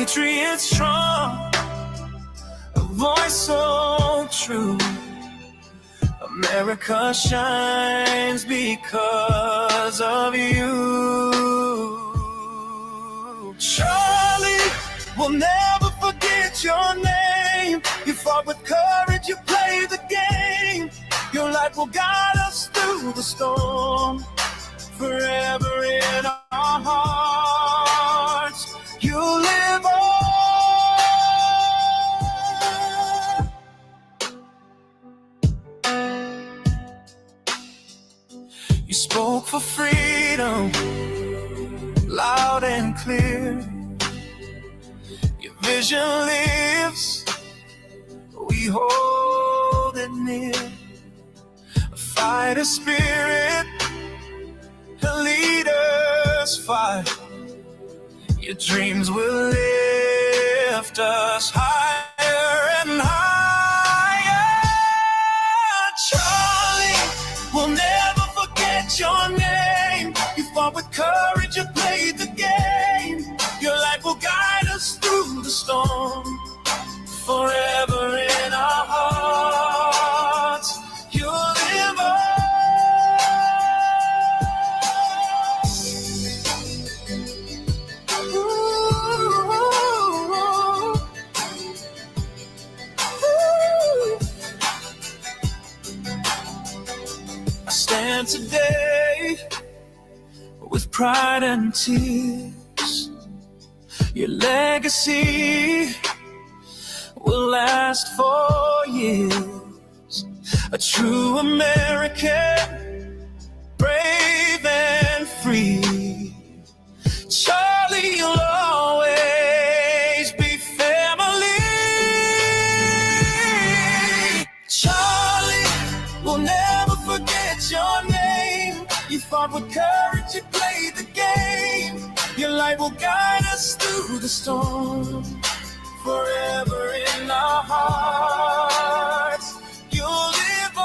patriot strong, a voice so true. America shines because of you. Charlie, we'll never forget your name. You fought with courage, you played the game. Your light will guide us through the storm, forever in our hearts. You live on. You spoke for freedom, loud and clear. Your vision lives, we hold it near. A fighter spirit, a leader's fight. Your dreams will lift us higher and higher. Charlie, we'll never forget your name. You fought with courage, you played the game. Your light will guide us through the storm, forever in our hearts. You'll live on. I stand today with pride and tears. Your legacy will last for years. A true American, brave and free. Charlie, you'll always be family. Charlie, we'll never forget your name. You fought with courage, you played the game. Your light will guide us through the storm, forever in our hearts. You'll live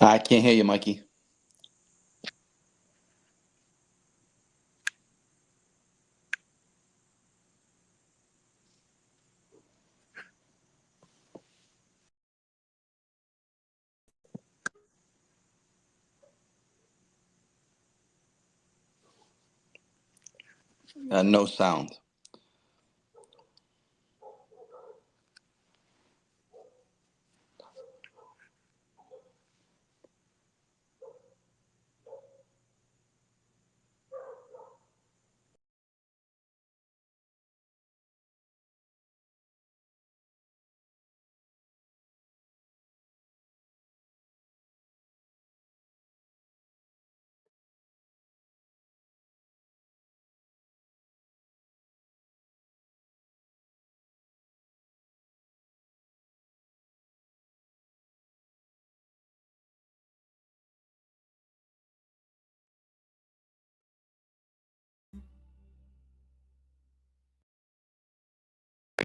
I can't hear you, Mikey. No sound.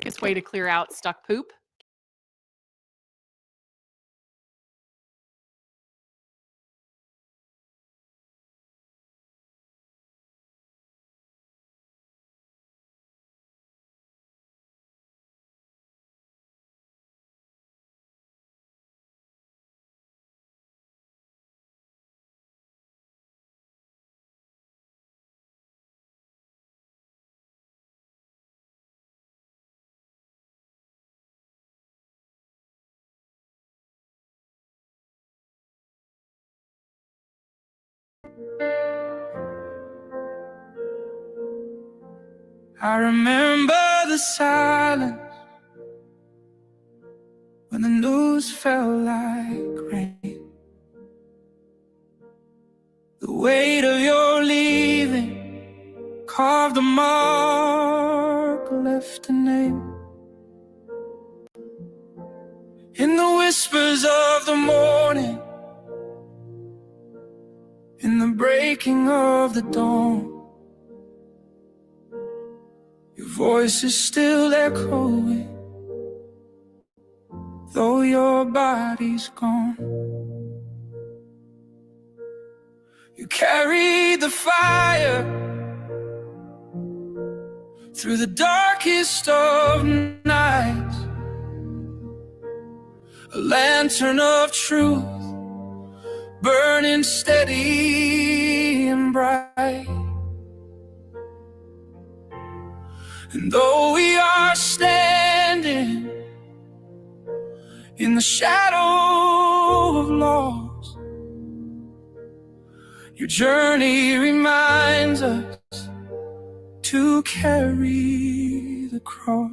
quickest way to clear out stuck poop? I remember the silence when the news fell like rain. The weight of your leaving carved a mark, left a name. In the whispers of the morning, in the breaking of the dawn, your voice is still echoing, though your body's gone. You carried the fire through the darkest of nights, a lantern of truth burning steady and bright. And though we are standing in the shadow of loss, your journey reminds us to carry the cross.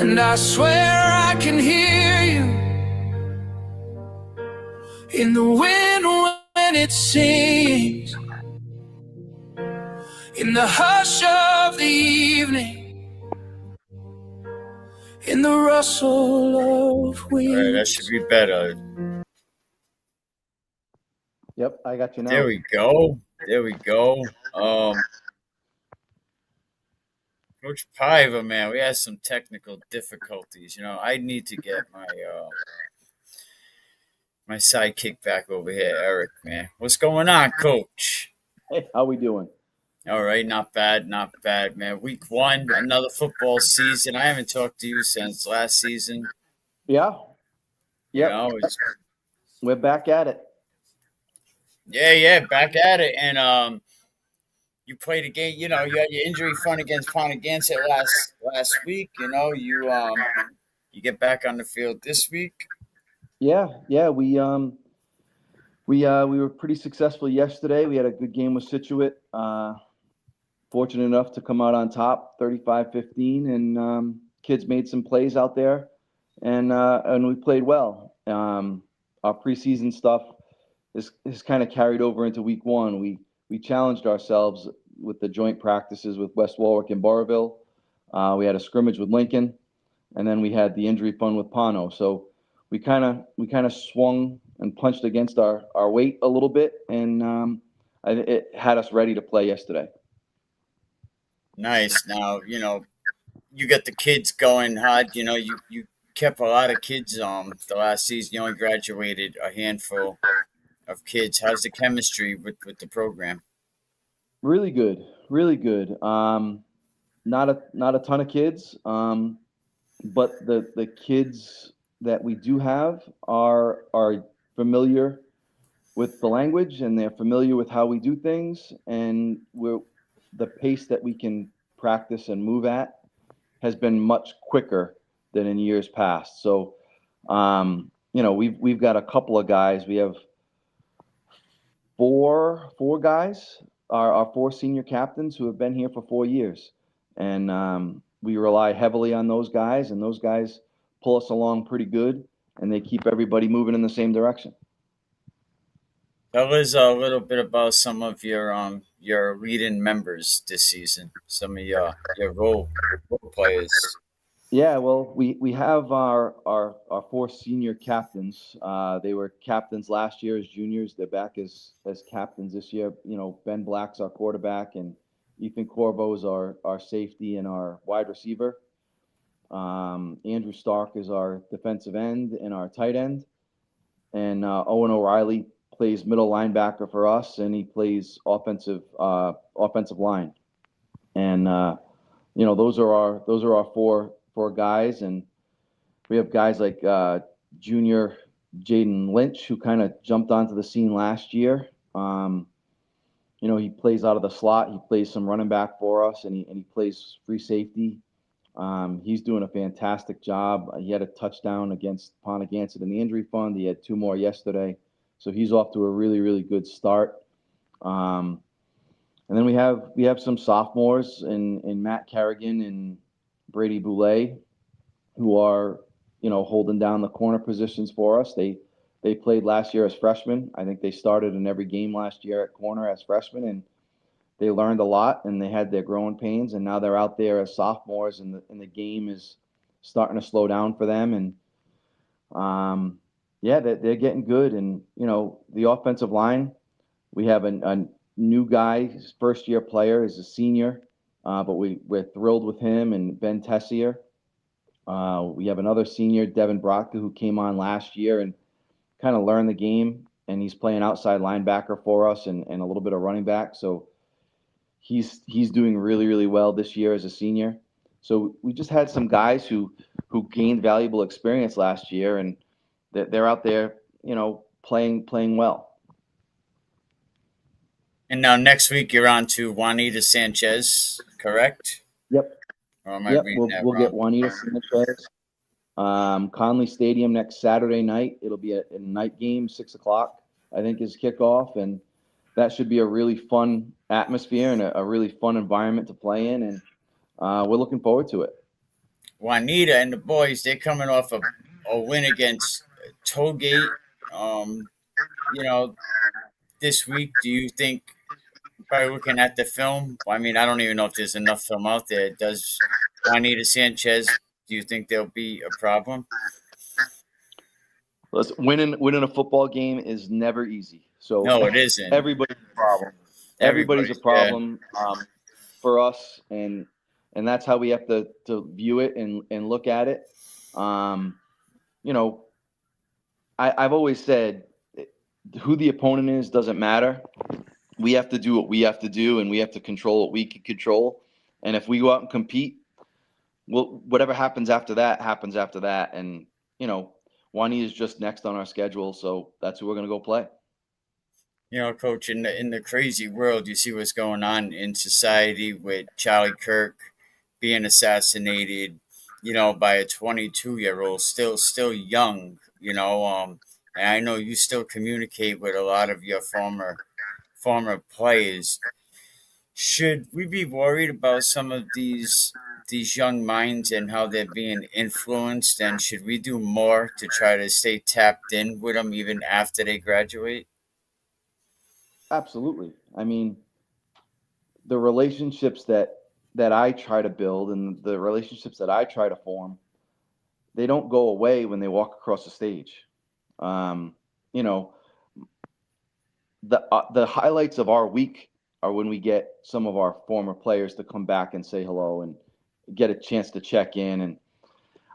And I swear I can hear you in the wind when it sings, in the hush of the evening, in the rustle of wings. All right, that should be better. Yep, I got you now. There we go. There we go. Coach Piva, man, we had some technical difficulties. You know, I need to get my sidekick back over here, Eric, man. What's going on, Coach? Hey, how we doing? All right, not bad, man. Week 1, another football season. I haven't talked to you since last season. Yeah. Yep. You know, We're back at it. yeah, back at it. And you played a game. You know, you had your injury fun against Pontiganset last week. You know, you get back on the field this week. Yeah. We were pretty successful yesterday. We had a good game with Situate. Fortunate enough to come out on top, 35-15, and kids made some plays out there, and we played well. Our preseason stuff is kind of carried over into week 1. We challenged ourselves with the joint practices with West Warwick and Burrville. We had a scrimmage with Lincoln, and then we had the injury fun with Pano. So we kind of swung and punched against our weight a little bit, and it had us ready to play yesterday. Nice. Now, you know, you got the kids going hard. You know, you kept a lot of kids the last season. You only graduated a handful of kids. How's the chemistry with the program? Really good. Not a ton of kids, but the kids that we do have are familiar with the language, and they're familiar with how we do things, and the pace that we can practice and move at has been much quicker than in years past. So, you know, we've got a couple of guys. We have four guys, our 4 senior captains who have been here for 4 years, and we rely heavily on those guys, and those guys pull us along pretty good, and they keep everybody moving in the same direction. Tell us a little bit about some of your leading members this season. Some of your role players. Yeah, well, we have our 4 senior captains. They were captains last year as juniors. They're back as captains this year. You know, Ben Black's our quarterback, and Ethan Corbo is our safety and our wide receiver. Andrew Stark is our defensive end and our tight end. And Owen O'Reilly plays middle linebacker for us, and he plays offensive line. And those are our four guys, and we have guys like junior Jaden Lynch, who kind of jumped onto the scene last year. He plays out of the slot. He plays some running back for us, and he plays free safety. He's doing a fantastic job. He had a touchdown against Pontiac in the injury fund. He had 2 more yesterday, so he's off to a really, really good start. And then we have some sophomores in Matt Kerrigan and Brady Boulay, who are holding down the corner positions for us. They played last year as freshmen. I think they started in every game last year at corner as freshmen, and they learned a lot, and they had their growing pains, and now they're out there as sophomores, and the game is starting to slow down for them. And they're getting good. And the offensive line, we have a new guy, his first year player, is a senior, but we're thrilled with him and Ben Tessier. We have another senior, Devin Brotka, who came on last year and kind of learned the game, and he's playing outside linebacker for us and a little bit of running back. So he's doing really, really well this year as a senior. So we just had some guys who gained valuable experience last year, and they're out there, playing well. And now next week you're on to Juanita Sanchez, correct? Yep. Or am I reading that We'll wrong? get Juanita Sanchez. Conley Stadium next Saturday night. It'll be a night game, 6:00, I think, is kickoff, and that should be a really fun atmosphere and a really fun environment to play in, and we're looking forward to it. Juanita and the boys, they're coming off a win against Tollgate. This week, do you think, by looking at the film, I mean, I don't even know if there's enough film out there. Does Juanita Sanchez, do you think there'll be a problem? Listen, winning a football game is never easy. So No, it isn't. Everybody's a problem. Everybody's a problem for us, and that's how we have to view it and look at it. I've always said who the opponent is doesn't matter. We have to do what we have to do, and we have to control what we can control. And if we go out and compete, well, whatever happens after that happens after that. And Juanita is just next on our schedule, so that's who we're going to go play. Coach, in the crazy world, you see what's going on in society with Charlie Kirk being assassinated, by a 22-year-old, still young, and I know you still communicate with a lot of your former players. Should we be worried about some of these young minds and how they're being influenced, and should we do more to try to stay tapped in with them even after they graduate? Absolutely. I mean, the relationships that I try to build and the relationships that I try to form, they don't go away when they walk across the stage. The highlights of our week are when we get some of our former players to come back and say hello and get a chance to check in. And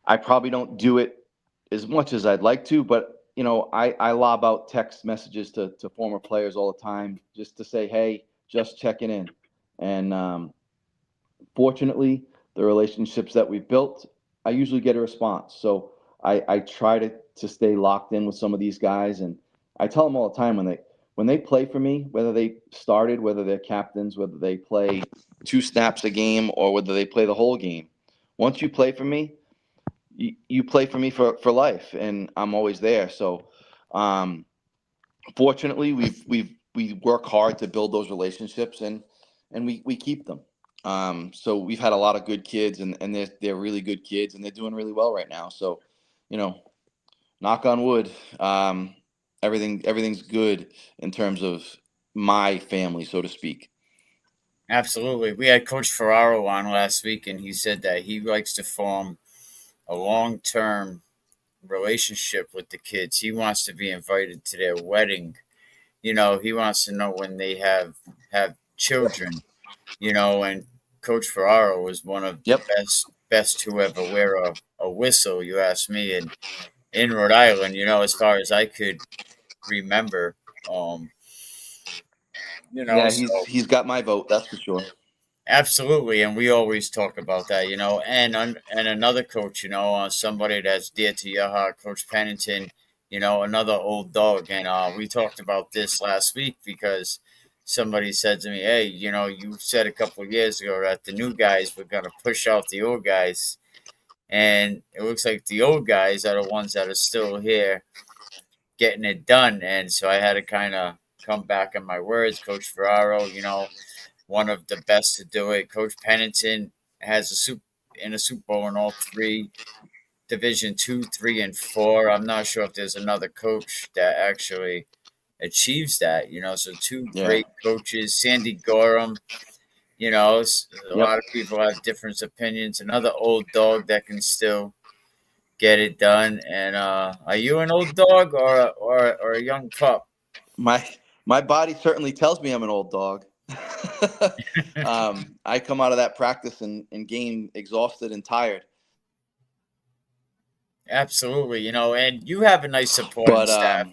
I probably don't do it as much as I'd like to, but I lob out text messages to former players all the time just to say, hey, just checking in. And fortunately, the relationships that we've built, I usually get a response. So I try to stay locked in with some of these guys. And I tell them all the time when they play for me, whether they started, whether they're captains, whether they play 2 snaps a game or whether they play the whole game, once you play for me, you play for me for life, and I'm always there. So, fortunately, we work hard to build those relationships, and we keep them. So we've had a lot of good kids, and they're really good kids, and they're doing really well right now. So, knock on wood, everything's good in terms of my family, so to speak. Absolutely. We had Coach Ferraro on last week, and he said that he likes to form a long-term relationship with the kids. He wants to be invited to their wedding. He wants to know when they have children. And Coach Ferraro was one of the Yep. best to ever wear a whistle, you ask me, and in Rhode Island, as far as I could remember. Um, Yeah, so he's got my vote, that's for sure. absolutely, and we always talk about that, and another coach, somebody that's dear to your heart, Coach Pennington, another old dog, and we talked about this last week because somebody said to me, "Hey, you said a couple of years ago that the new guys were gonna push out the old guys, and it looks like the old guys are the ones that are still here getting it done." And so I had to kind of come back on my words, Coach Ferraro, one of the best to do it. Coach Pennington has a Super Bowl in all three Division 2, 3, and 4. I'm not sure if there's another coach that actually achieves that. So two Yeah. great coaches, Sandy Gorham. A Yep. lot of people have different opinions. Another old dog that can still get it done. And are you an old dog or a young pup? My my body certainly tells me I'm an old dog. I come out of that practice and game exhausted and tired. Absolutely, and you have a nice supporting But staff.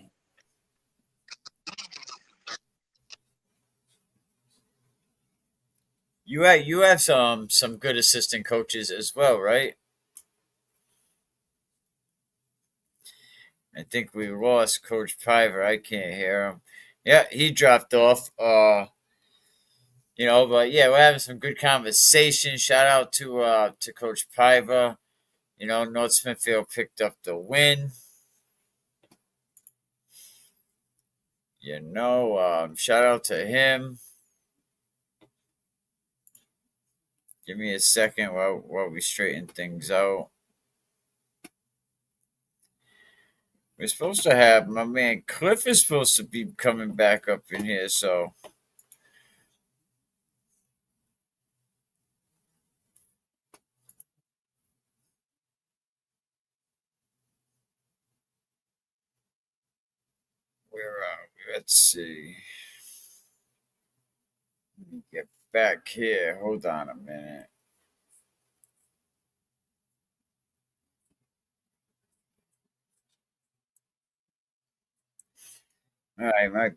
You have some good assistant coaches as well, right? I think we lost Coach Piver. I can't hear him. Yeah, he dropped off. But yeah, we're having some good conversation. Shout out to Coach Piver. North Smithfield picked up the win. Shout out to him. Give me a second while we straighten things out. We're supposed to have my man Cliff is supposed to be coming back up in here, so where are we? Let's see. Let me get back here. Hold on a minute. All right, my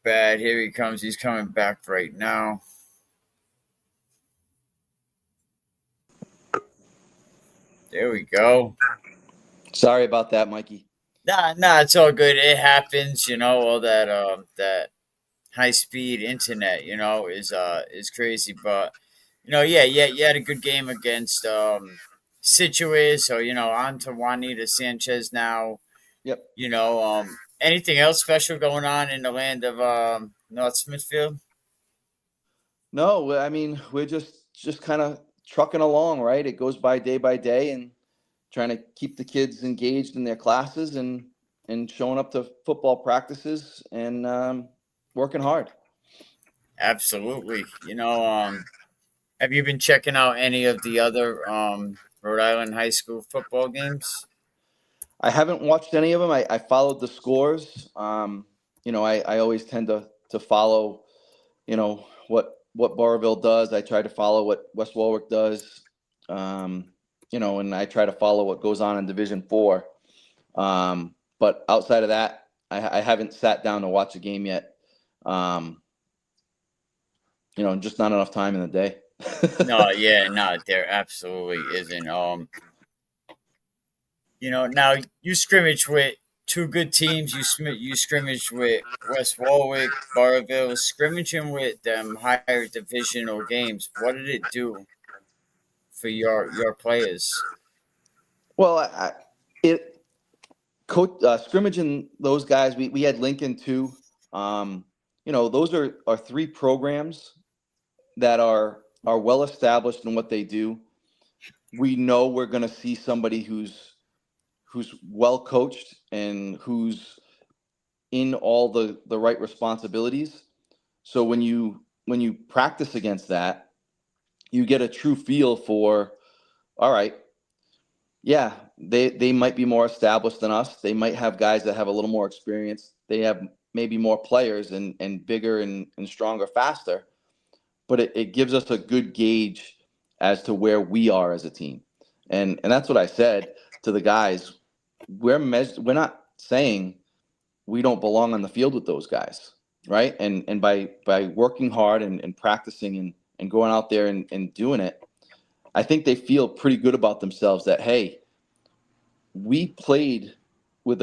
bad. Here he comes. He's coming back right now. There we go. sorry about that, Mikey. Nah, it's all good. It happens, all that high speed internet, is crazy. But yeah, you had a good game against Situate, so on to Juanita Sanchez now. Yep. Anything else special going on in the land of North Smithfield? No, I mean we're just kind of trucking along, right? It goes by day, and trying to keep the kids engaged in their classes and showing up to football practices and working hard. Absolutely. Have you been checking out any of the other Rhode Island high school football games? I haven't watched any of them. I followed the scores. I always tend to follow, what Barville does. I try to follow what West Warwick does. And I try to follow what goes on in Division 4. But outside of that, I haven't sat down to watch a game yet. Just not enough time in the day. No, there absolutely isn't. Now you scrimmage with two good teams. You scrimmage with West Warwick, Barville, scrimmaging with them higher divisional games. What did it do for your players? Well, it coach scrimmaging those guys. We had Lincoln too. Those are three programs that are well established in what they do. We know we're going to see somebody who's well coached and who's in all the right responsibilities. So when you practice against that, you get a true feel for, all right, yeah, they might be more established than us. They might have guys that have a little more experience. They have maybe more players and bigger and stronger, faster. but it gives us a good gauge as to where we are as a team. And that's what I said to the guys. We're not saying we don't belong on the field with those guys, right? And by working hard and practicing and going out there and doing it, I think they feel pretty good about themselves that, hey, we played with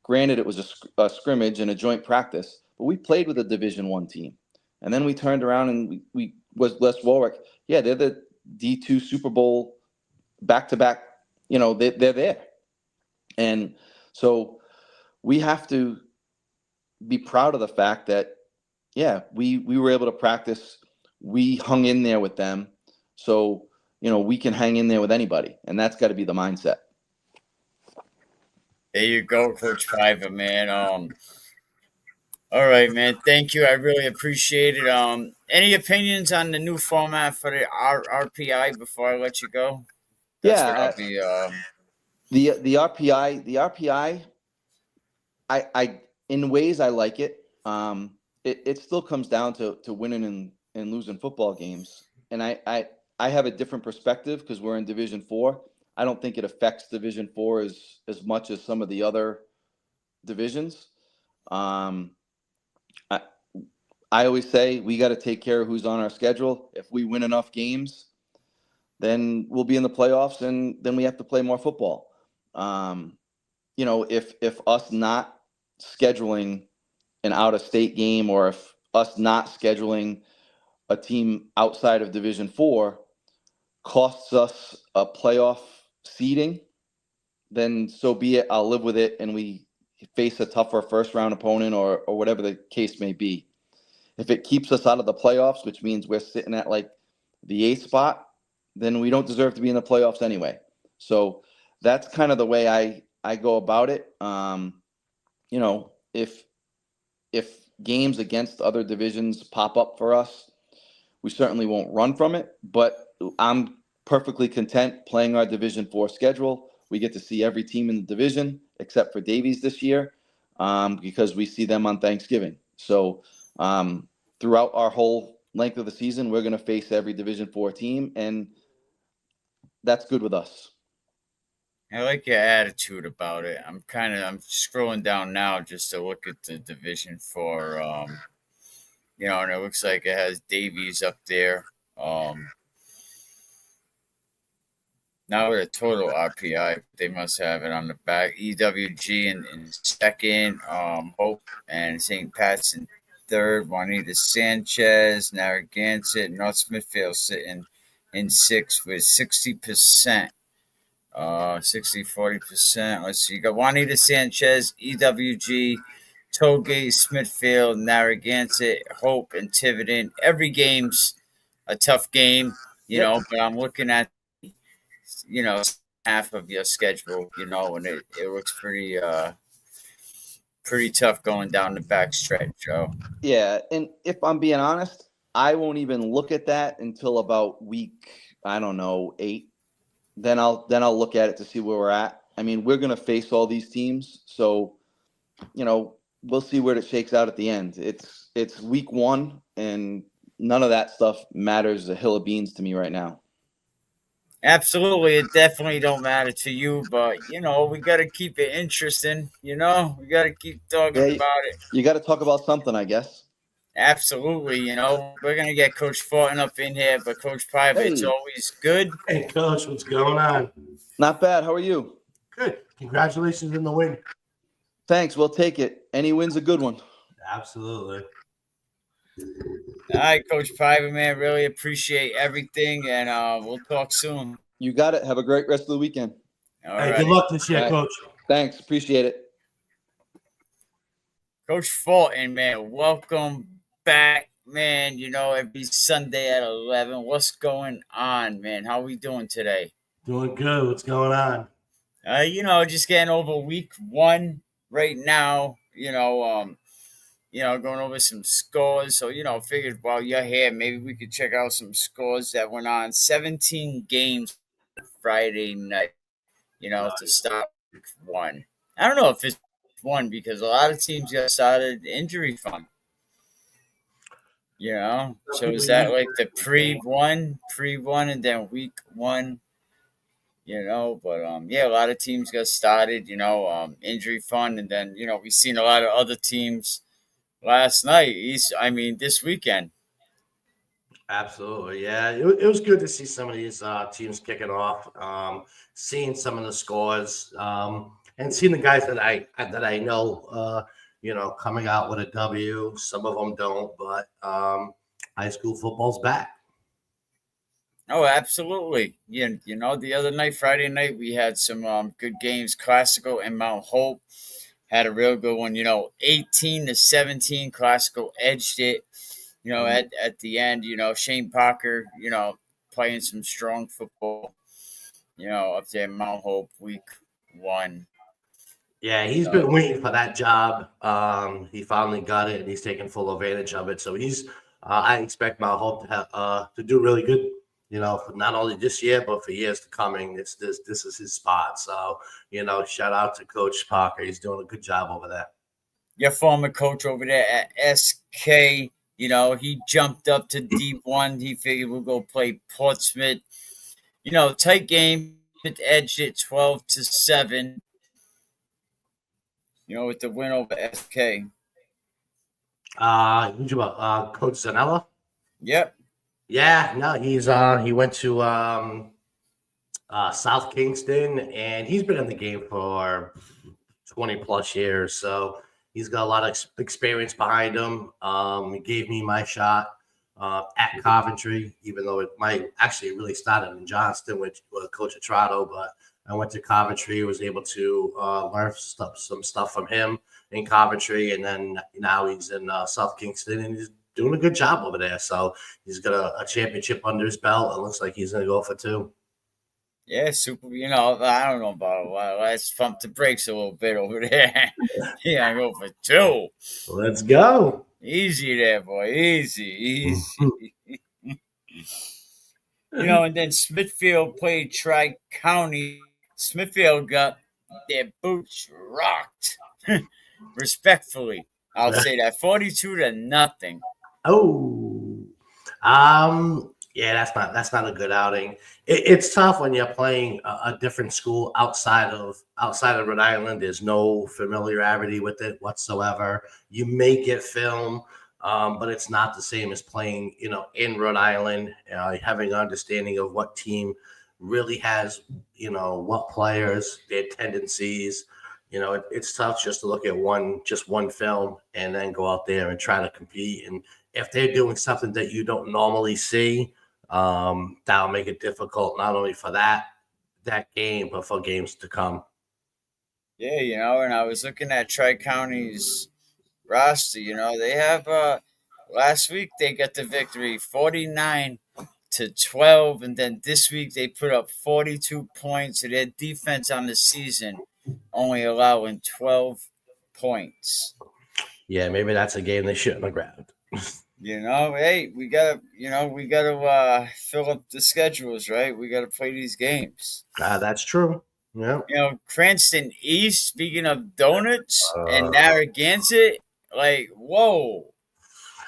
granted it was a scrimmage and a joint practice, but we played with a Division I team. And then we turned around and we was West Warwick. Yeah, they're the D2 Super Bowl back-to-back, they're there. And so we have to be proud of the fact that, yeah, we were able to practice. We hung in there with them. So, we can hang in there with anybody. And that's got to be the mindset. There you go, Coach Piper, man. All right, man. Thank you. I really appreciate it. Any opinions on the new format for the RPI before I let you go? That's what Yeah, I'll be. the RPI, I in ways I like it. It still comes down to winning and losing football games, and I have a different perspective because we're in Division 4. I don't think it affects Division 4 as much as some of the other divisions. I I always say we got to take care of who's on our schedule. If we win enough games, then we'll be in the playoffs, and then we have to play more football. If us not scheduling an out-of-state game, or if us not scheduling a team outside of Division 4 costs us a playoff seeding, then so be it. I'll live with it, and we face a tougher first-round opponent, or whatever the case may be. If it keeps us out of the playoffs, which means we're sitting at like the 8th spot, then we don't deserve to be in the playoffs anyway. So that's kind of the way I go about it. If games against other divisions pop up for us, we certainly won't run from it, but I'm perfectly content playing our Division 4 schedule. We get to see every team in the division except for Davies this year, because we see them on Thanksgiving. So throughout our whole length of the season, we're going to face every Division 4 team, and that's good with us. I like your attitude about it. I'm scrolling down now just to look at the Division 4. And it looks like it has Davies up there. Now with a total RPI, they must have it on the back. EWG in second, Hope and St. Pat's in third. Juanita Sanchez, Narragansett, North Smithfield sitting in sixth with 60%. 40%. Let's see. You got Juanita Sanchez, EWG, Tollgate, Smithfield, Narragansett, Hope, and Tiverton. Every game's a tough game, but I'm looking at, half of your schedule, and it looks pretty tough going down the back stretch, Joe. Yeah, and if I'm being honest, I won't even look at that until about week, I don't know, 8. Then I'll look at it to see where we're at. I mean, we're going to face all these teams, so we'll see where it shakes out at the end. It's week 1, and none of that stuff matters a hill of beans to me right now. Absolutely, it definitely don't matter to you, but we got to keep it interesting. We got to keep talking about it. You got to talk about something, I guess. Absolutely, we're gonna get Coach Fortin up in here, but Coach Private, it's always good. Hey, Coach, what's going on? Not bad. How are you? Good. Congratulations on the win. Thanks. We'll take it. Any win's a good one. Absolutely. All right, Coach Private, man, really appreciate everything, and we'll talk soon. You got it. Have a great rest of the weekend. All Hey, right. good luck this year, All right. Coach. Thanks. Appreciate it. Coach Fortin, man, welcome back, man. Every Sunday at 11. What's going on, man? How we doing today? Doing good. What's going on? Just getting over week 1 right now. Going over some scores. So, figured while you're here, maybe we could check out some scores that went on. 17 games Friday night, to start week 1. I don't know if it's 1 because a lot of teams got started injury fun. You know, so is that like the pre-one, and then week one? You know, but yeah, a lot of teams got started. You know, injury fun, and then we've seen a lot of other teams last night. I mean, this weekend. Absolutely, yeah. It was good to see some of these teams kicking off, seeing some of the scores, and seeing the guys that I know, coming out with a W. Some of them don't, but high school football's back. Oh, absolutely. The other night, Friday night, we had some good games. Classical and Mount Hope had a real good one. 18-17, Classical edged it. At the end, Shane Parker, playing some strong football. Up there, in Mount Hope, week one. Yeah, he's been waiting for that job. He finally got it, and he's taking full advantage of it. So he's, I expect Mount Hope to do really good. For not only this year, but for years to coming. This is his spot. So shout out to Coach Parker. He's doing a good job over there. Your former coach over there at SK, he jumped up to D1. He figured we'll go play Portsmouth. Tight game. It edged it 12-7. With the win over SK. Coach Zanella? Yep. Yeah, no, he went to South Kingston, and he's been in the game for 20 plus years. So he's got a lot of experience behind him. He gave me my shot at Coventry, even though it might actually really started in Johnston with Coach Atrato, but I went to Coventry, was able to learn some stuff from him in Coventry, and then now he's in South Kingston, and he's doing a good job over there. So he's got a championship under his belt. It looks like he's going to go for 2. Yeah, super. I don't know about a while. Let's pump the brakes a little bit over there. Yeah, I go for 2. Let's go. Easy there, boy. Easy. And then Smithfield played Tri-County. Smithfield got their boots rocked. Respectfully, I'll say that 42-0. Oh, yeah, that's not a good outing. It's tough when you're playing a different school outside of Rhode Island. There's no familiarity with it whatsoever. You may get film, but it's not the same as playing, in Rhode Island. Having an understanding of what team really has, what players, their tendencies. It's tough just to look at one film and then go out there and try to compete. And if they're doing something that you don't normally see, that'll make it difficult not only for that game, but for games to come. Yeah, and I was looking at Tri-County's roster. They have last week they got the victory 49-12, and then this week they put up 42 points. So their defense on the season only allowing 12 points. Yeah, maybe that's a game they shouldn't have grabbed. Hey, we gotta fill up the schedules, right? We gotta play these games. That's true. Yeah. Cranston East, speaking of donuts and Narragansett, like, whoa.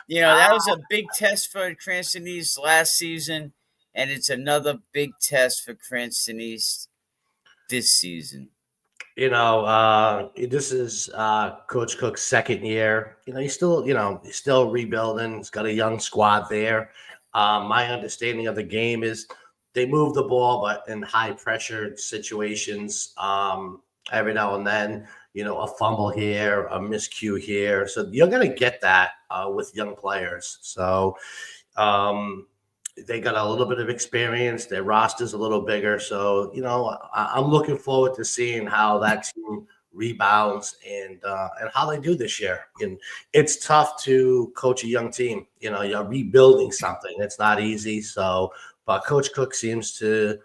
That was a big test for Cranston East last season, and it's another big test for Cranston East this season. This is Coach Cook's second year. He's still rebuilding. He's got a young squad there. My understanding of the game is they move the ball, but in high pressure situations, every now and then, a fumble here, a miscue here. So you're going to get that with young players. So they got a little bit of experience. Their roster's a little bigger. So, I'm looking forward to seeing how that team rebounds and how they do this year. And it's tough to coach a young team. You're rebuilding something. It's not easy. So, but Coach Cook seems to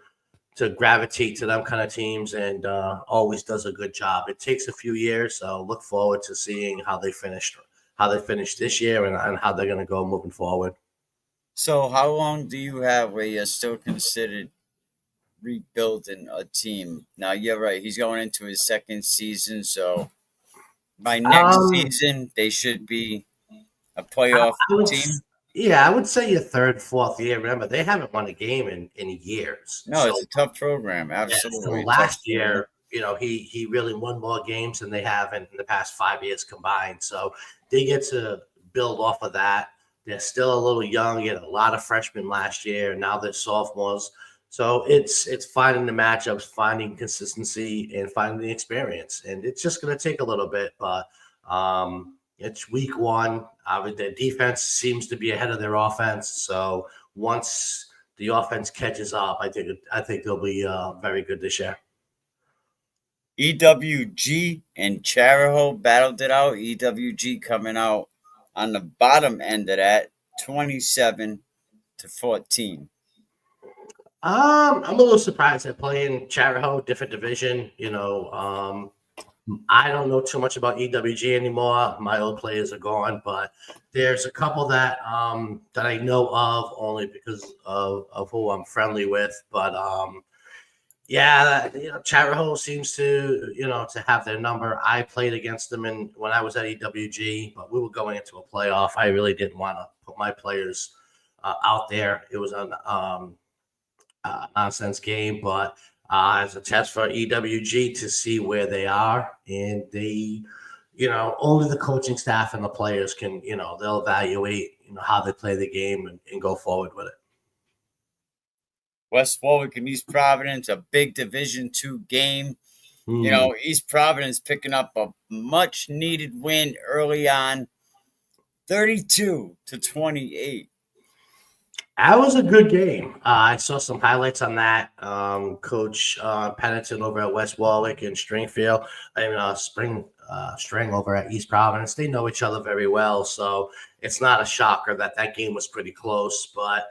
gravitate to them kind of teams and always does a good job. It takes a few years. So look forward to seeing how they finish this year and how they're going to go moving forward. So how long do you have where you're still considered rebuilding a team? Now, you're right. He's going into his second season. So by next season, they should be a playoff team. Yeah, I would say your third, fourth year. Remember, they haven't won a game in years. No, So it's a tough program. yeah, so Absolutely tough last program. year, he really won more games than they have in the past 5 years combined. So they get to build off of that. They're still a little young. You had a lot of freshmen last year. Now they're sophomores. So it's finding the matchups, finding consistency, and finding the experience. And it's just going to take a little bit, but it's week one. Their defense seems to be ahead of their offense. So once the offense catches up, I think they'll be very good this year. EWG and Charahoe battled it out. EWG coming out on the bottom end of that, 27-14. I'm a little surprised they're playing Charahoe, different division. I don't know too much about EWG anymore. My old players are gone, but there's a couple that I know of only because of who I'm friendly with. But yeah, Charahoe seems to have their number. I played against them when I was at EWG, but we were going into a playoff. I really didn't want to put my players out there. It was an nonsense game, but as a test for EWG to see where they are, and only the coaching staff and the players can, they'll evaluate, how they play the game and go forward with it. West Warwick and East Providence, a big Division II game. East Providence picking up a much needed win early on, 32-28. That was a good game. I saw some highlights on that. Coach Pennington over at West Warwick and Stringfield, String over at East Providence. They know each other very well, so it's not a shocker that game was pretty close. But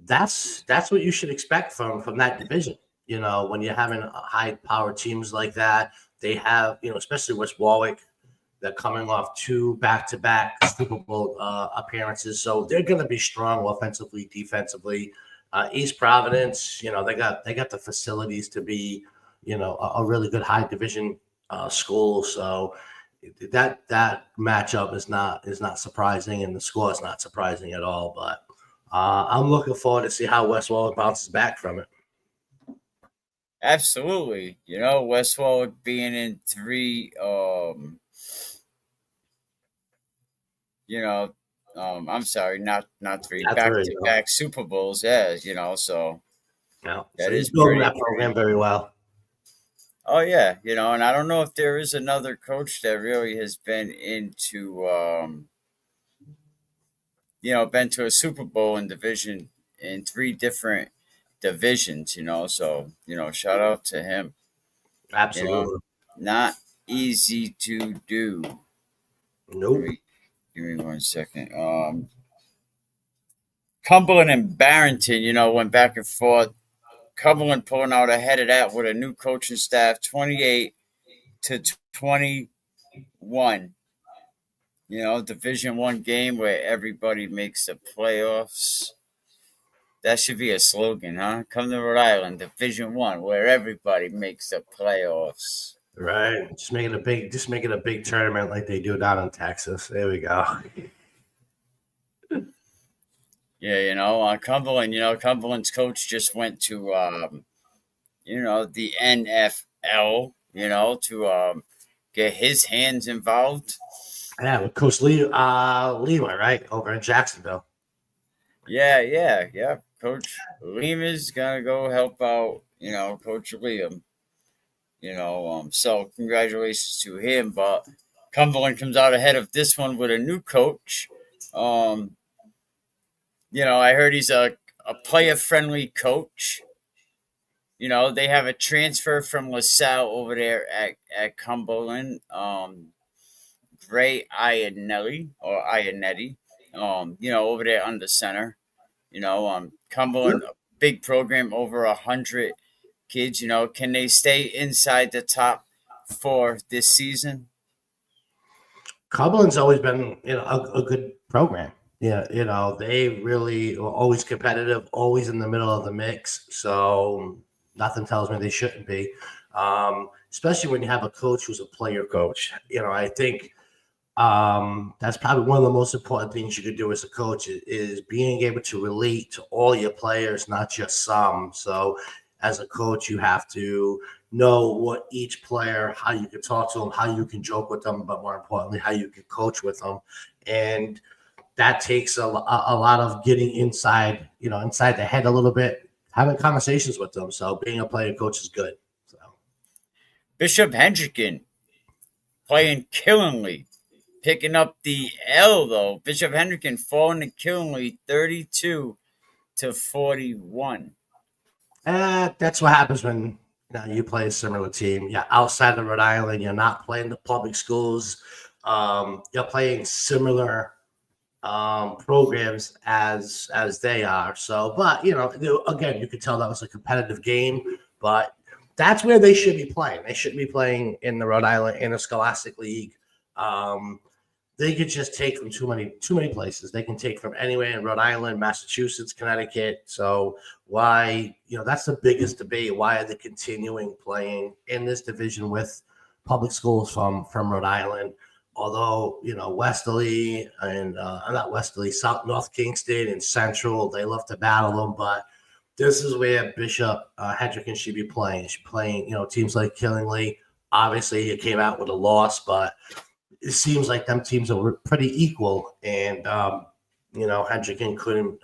that's what you should expect from that division. When you're having high-powered teams like that, they have, especially West Warwick. They're coming off 2 back-to-back Super Bowl appearances, so they're going to be strong offensively, defensively. East Providence, they got the facilities to be, a really good high division school. So that matchup is not surprising, and the score is not surprising at all. But I'm looking forward to see how West Warwick bounces back from it. Absolutely, West Warwick being in 3. I'm sorry, not 3 back-to-back Super Bowls. Yeah, so Yeah, that so is building pretty that program very well. Oh yeah, and I don't know if there is another coach that really has been into, been to a Super Bowl in 3 different divisions. So shout out to him. Absolutely. Not easy to do. Nope. Give me 1 second. Cumberland and Barrington, went back and forth. Cumberland pulling out ahead of that with a new coaching staff, 28-21. Division I game where everybody makes the playoffs. That should be a slogan, huh? Come to Rhode Island, Division I, where everybody makes the playoffs. Right. Just make it a big tournament like they do down in Texas. There we go. Yeah, Cumberland, Cumberland's coach just went to, the NFL, to get his hands involved. Yeah, with Coach Lima, right, over in Jacksonville. Yeah. Coach Lima's gonna go help out, Coach Liam. So congratulations to him. But Cumberland comes out ahead of this one with a new coach. I heard he's a player-friendly coach. They have a transfer from LaSalle over there at Cumberland. Gray Ianelli, over there under center. Cumberland, a big program, over 100 kids. Can they stay inside the top 4 this season? Cumberland's always been, a good program. Yeah, they really are always competitive, always in the middle of the mix. So nothing tells me they shouldn't be. Especially when you have a coach who's a player coach. I think That's probably one of the most important things you could do as a coach is being able to relate to all your players, not just some. So as a coach, you have to know what each player, how you can talk to them, how you can joke with them, but more importantly, how you can coach with them. And that takes a lot of getting inside, inside the head a little bit, having conversations with them. So being a player coach is good. So Bishop Hendricken playing Killingly, picking up the L though. Bishop Hendricken falling to Killingly 32-41. That's what happens when you play a similar team. You're outside of Rhode Island. You're not playing the public schools. You're playing similar programs as they are. So, but again, you could tell that was a competitive game. But that's where they should be playing. They shouldn't be playing in the Rhode Island Interscholastic League. They could just take from too many places. They can take from anywhere in Rhode Island, Massachusetts, Connecticut. So why, that's the biggest debate. Why are they continuing playing in this division with public schools from Rhode Island? Although, Westerly and not Westerly, North Kingston and Central, they love to battle them. But this is where Bishop Hendricken should be playing. She's playing, teams like Killingly. Obviously, he came out with a loss, but it seems like them teams are pretty equal, and Hendricken couldn't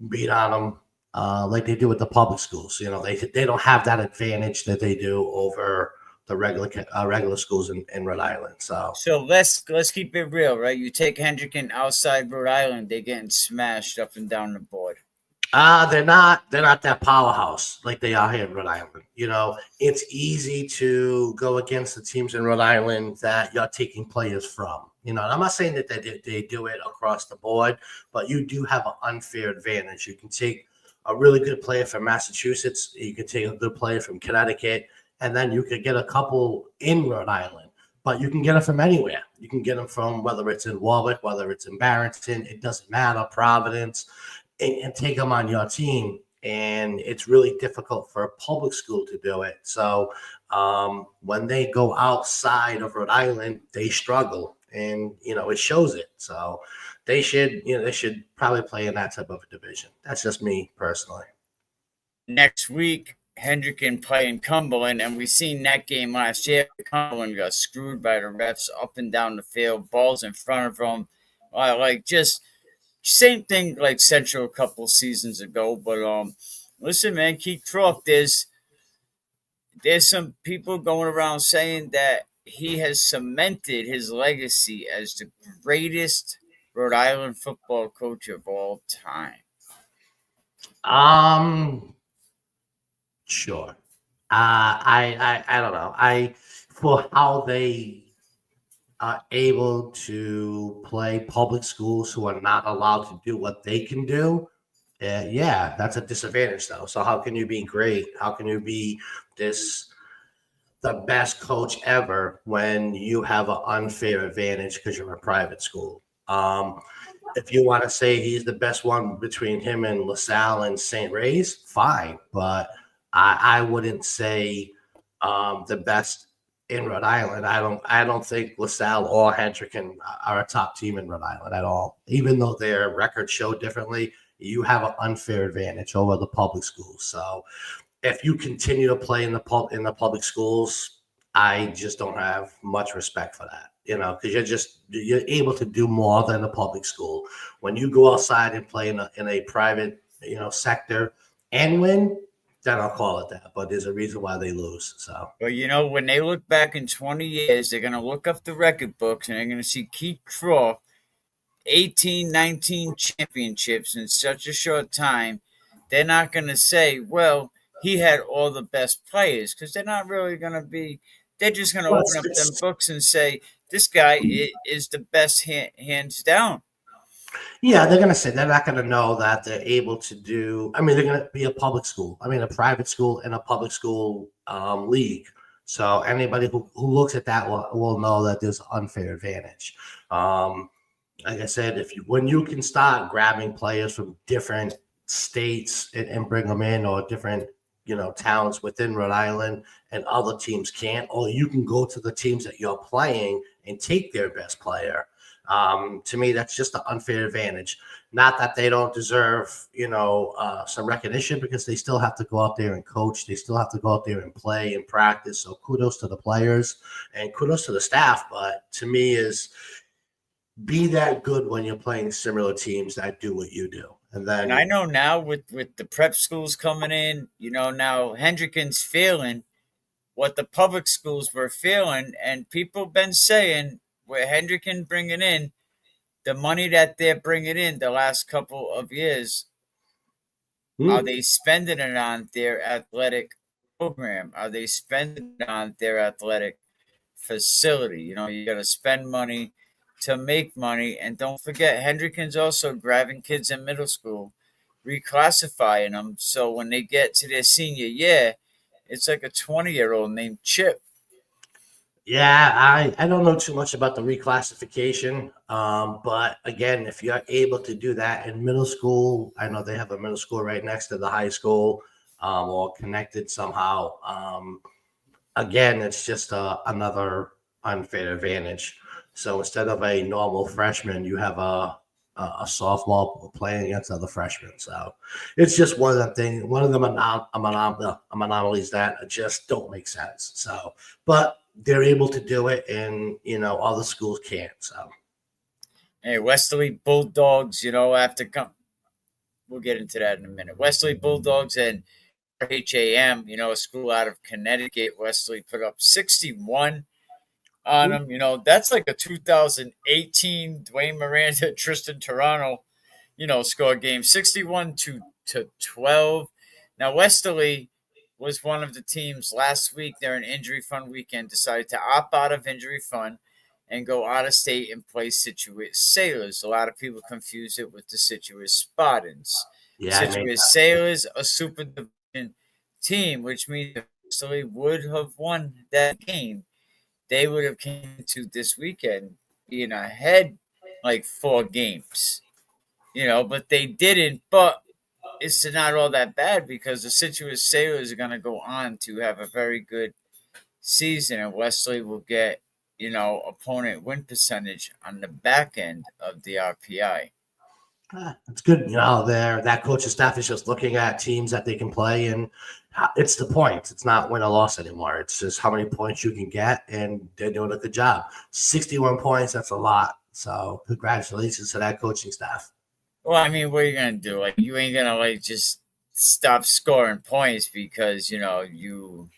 beat on them like they do with the public schools. They don't have that advantage that they do over the regular schools in Rhode Island. So let's keep it real, right? You take Hendricken outside Rhode Island, they're getting smashed up and down the board. They're not that powerhouse like they are here in Rhode Island. It's easy to go against the teams in Rhode Island that you're taking players from. And I'm not saying that they do it across the board, but you do have an unfair advantage. You can take a really good player from Massachusetts, you can take a good player from Connecticut, and then you could get a couple in Rhode Island. But you can get them from anywhere. You can get them from whether it's in Warwick, whether it's in Barrington, it doesn't matter, Providence. And take them on your team, and it's really difficult for a public school to do it. So when they go outside of Rhode Island, they struggle, and it shows it. So they should probably play in that type of a division. That's just me personally. Next week, Hendricken playing Cumberland, and we seen that game last year. Cumberland got screwed by the refs up and down the field, balls in front of them, just. Same thing like Central a couple seasons ago, but listen, man, Keith Croft, there's some people going around saying that he has cemented his legacy as the greatest Rhode Island football coach of all time. Sure. I don't know. For how they are able to play public schools who are not allowed to do what they can do, that's a disadvantage though. So how can you be great? How can you be the best coach ever when you have an unfair advantage because you're a private school? If you want to say he's the best one between him and LaSalle and St. Ray's, fine. But I wouldn't say the best in Rhode Island. I don't think LaSalle or Hendricken are a top team in Rhode Island at all. Even though their records show differently, you have an unfair advantage over the public schools. So if you continue to play in the public schools, I just don't have much respect for that. Because you're able to do more than the public school. When you go outside and play in a private sector and win, then I'll call it that. But there's a reason why they lose. So, but when they look back in 20 years, they're gonna look up the record books and they're gonna see Keith Croft 18, 19 championships in such a short time. They're not gonna say, well, he had all the best players, because they're not really gonna be. They're just gonna open up them books and say this guy is the best hands down. Yeah, they're going to say they're not going to know that they're able to do. I mean, they're going to be a public school. I mean, a private school and a public school league. So anybody who looks at that will know that there's an unfair advantage. Like I said, when you can start grabbing players from different states and bring them in, or different towns within Rhode Island and other teams can't, or you can go to the teams that you're playing and take their best player. To me, that's just an unfair advantage. Not that they don't deserve, some recognition, because they still have to go out there and coach. They still have to go out there and play and practice. So kudos to the players and kudos to the staff. But to me, is be that good when you're playing similar teams that do what you do. And then And I know now with the prep schools coming in, now Hendrickens feeling what the public schools were feeling, and people been saying where Hendricken bringing in the money that they're bringing in the last couple of years. Are they spending it on their athletic program? Are they spending it on their athletic facility? You got to spend money to make money. And don't forget, Hendricken's also grabbing kids in middle school, reclassifying them. So when they get to their senior year, it's like a 20-year-old named Chip. Yeah, I don't know too much about the reclassification. But again, if you're able to do that in middle school, I know they have a middle school right next to the high school, or connected somehow. Again, it's just another unfair advantage. So instead of a normal freshman, you have a sophomore playing against other freshmen. So it's just one of the things, one of them anomalies that just don't make sense. So, but they're able to do it, and other schools can't. So, Hey, Westerly Bulldogs, after come, we'll get into that in a minute. Westerly Bulldogs and HAM, a school out of Connecticut. Westerly put up 61 on them. That's like a 2018 Dwayne Miranda, Tristan Toronto, score game, 61 to 12. Now, Westerly was one of the teams last week. They're an injury fund weekend, decided to opt out of injury fund and go out of state and play Situate Sailors. A lot of people confuse it with the Situate Spartans. yeah, Situate Sailors, a super division team, which means if Westerly would have won that game, they would have came to this weekend being ahead like 4 games. But they didn't. But it's not all that bad, because the Situate Sailors are going to go on to have a very good season, and Westerly will get, opponent win percentage on the back end of the RPI. It's good. That coaching staff is just looking at teams that they can play, and it's the points. It's not win or loss anymore. It's just how many points you can get, and they're doing a good job. 61 points, that's a lot. So congratulations to that coaching staff. Well, I mean, what are you going to do? Like, you ain't going to, just stop scoring points because, you...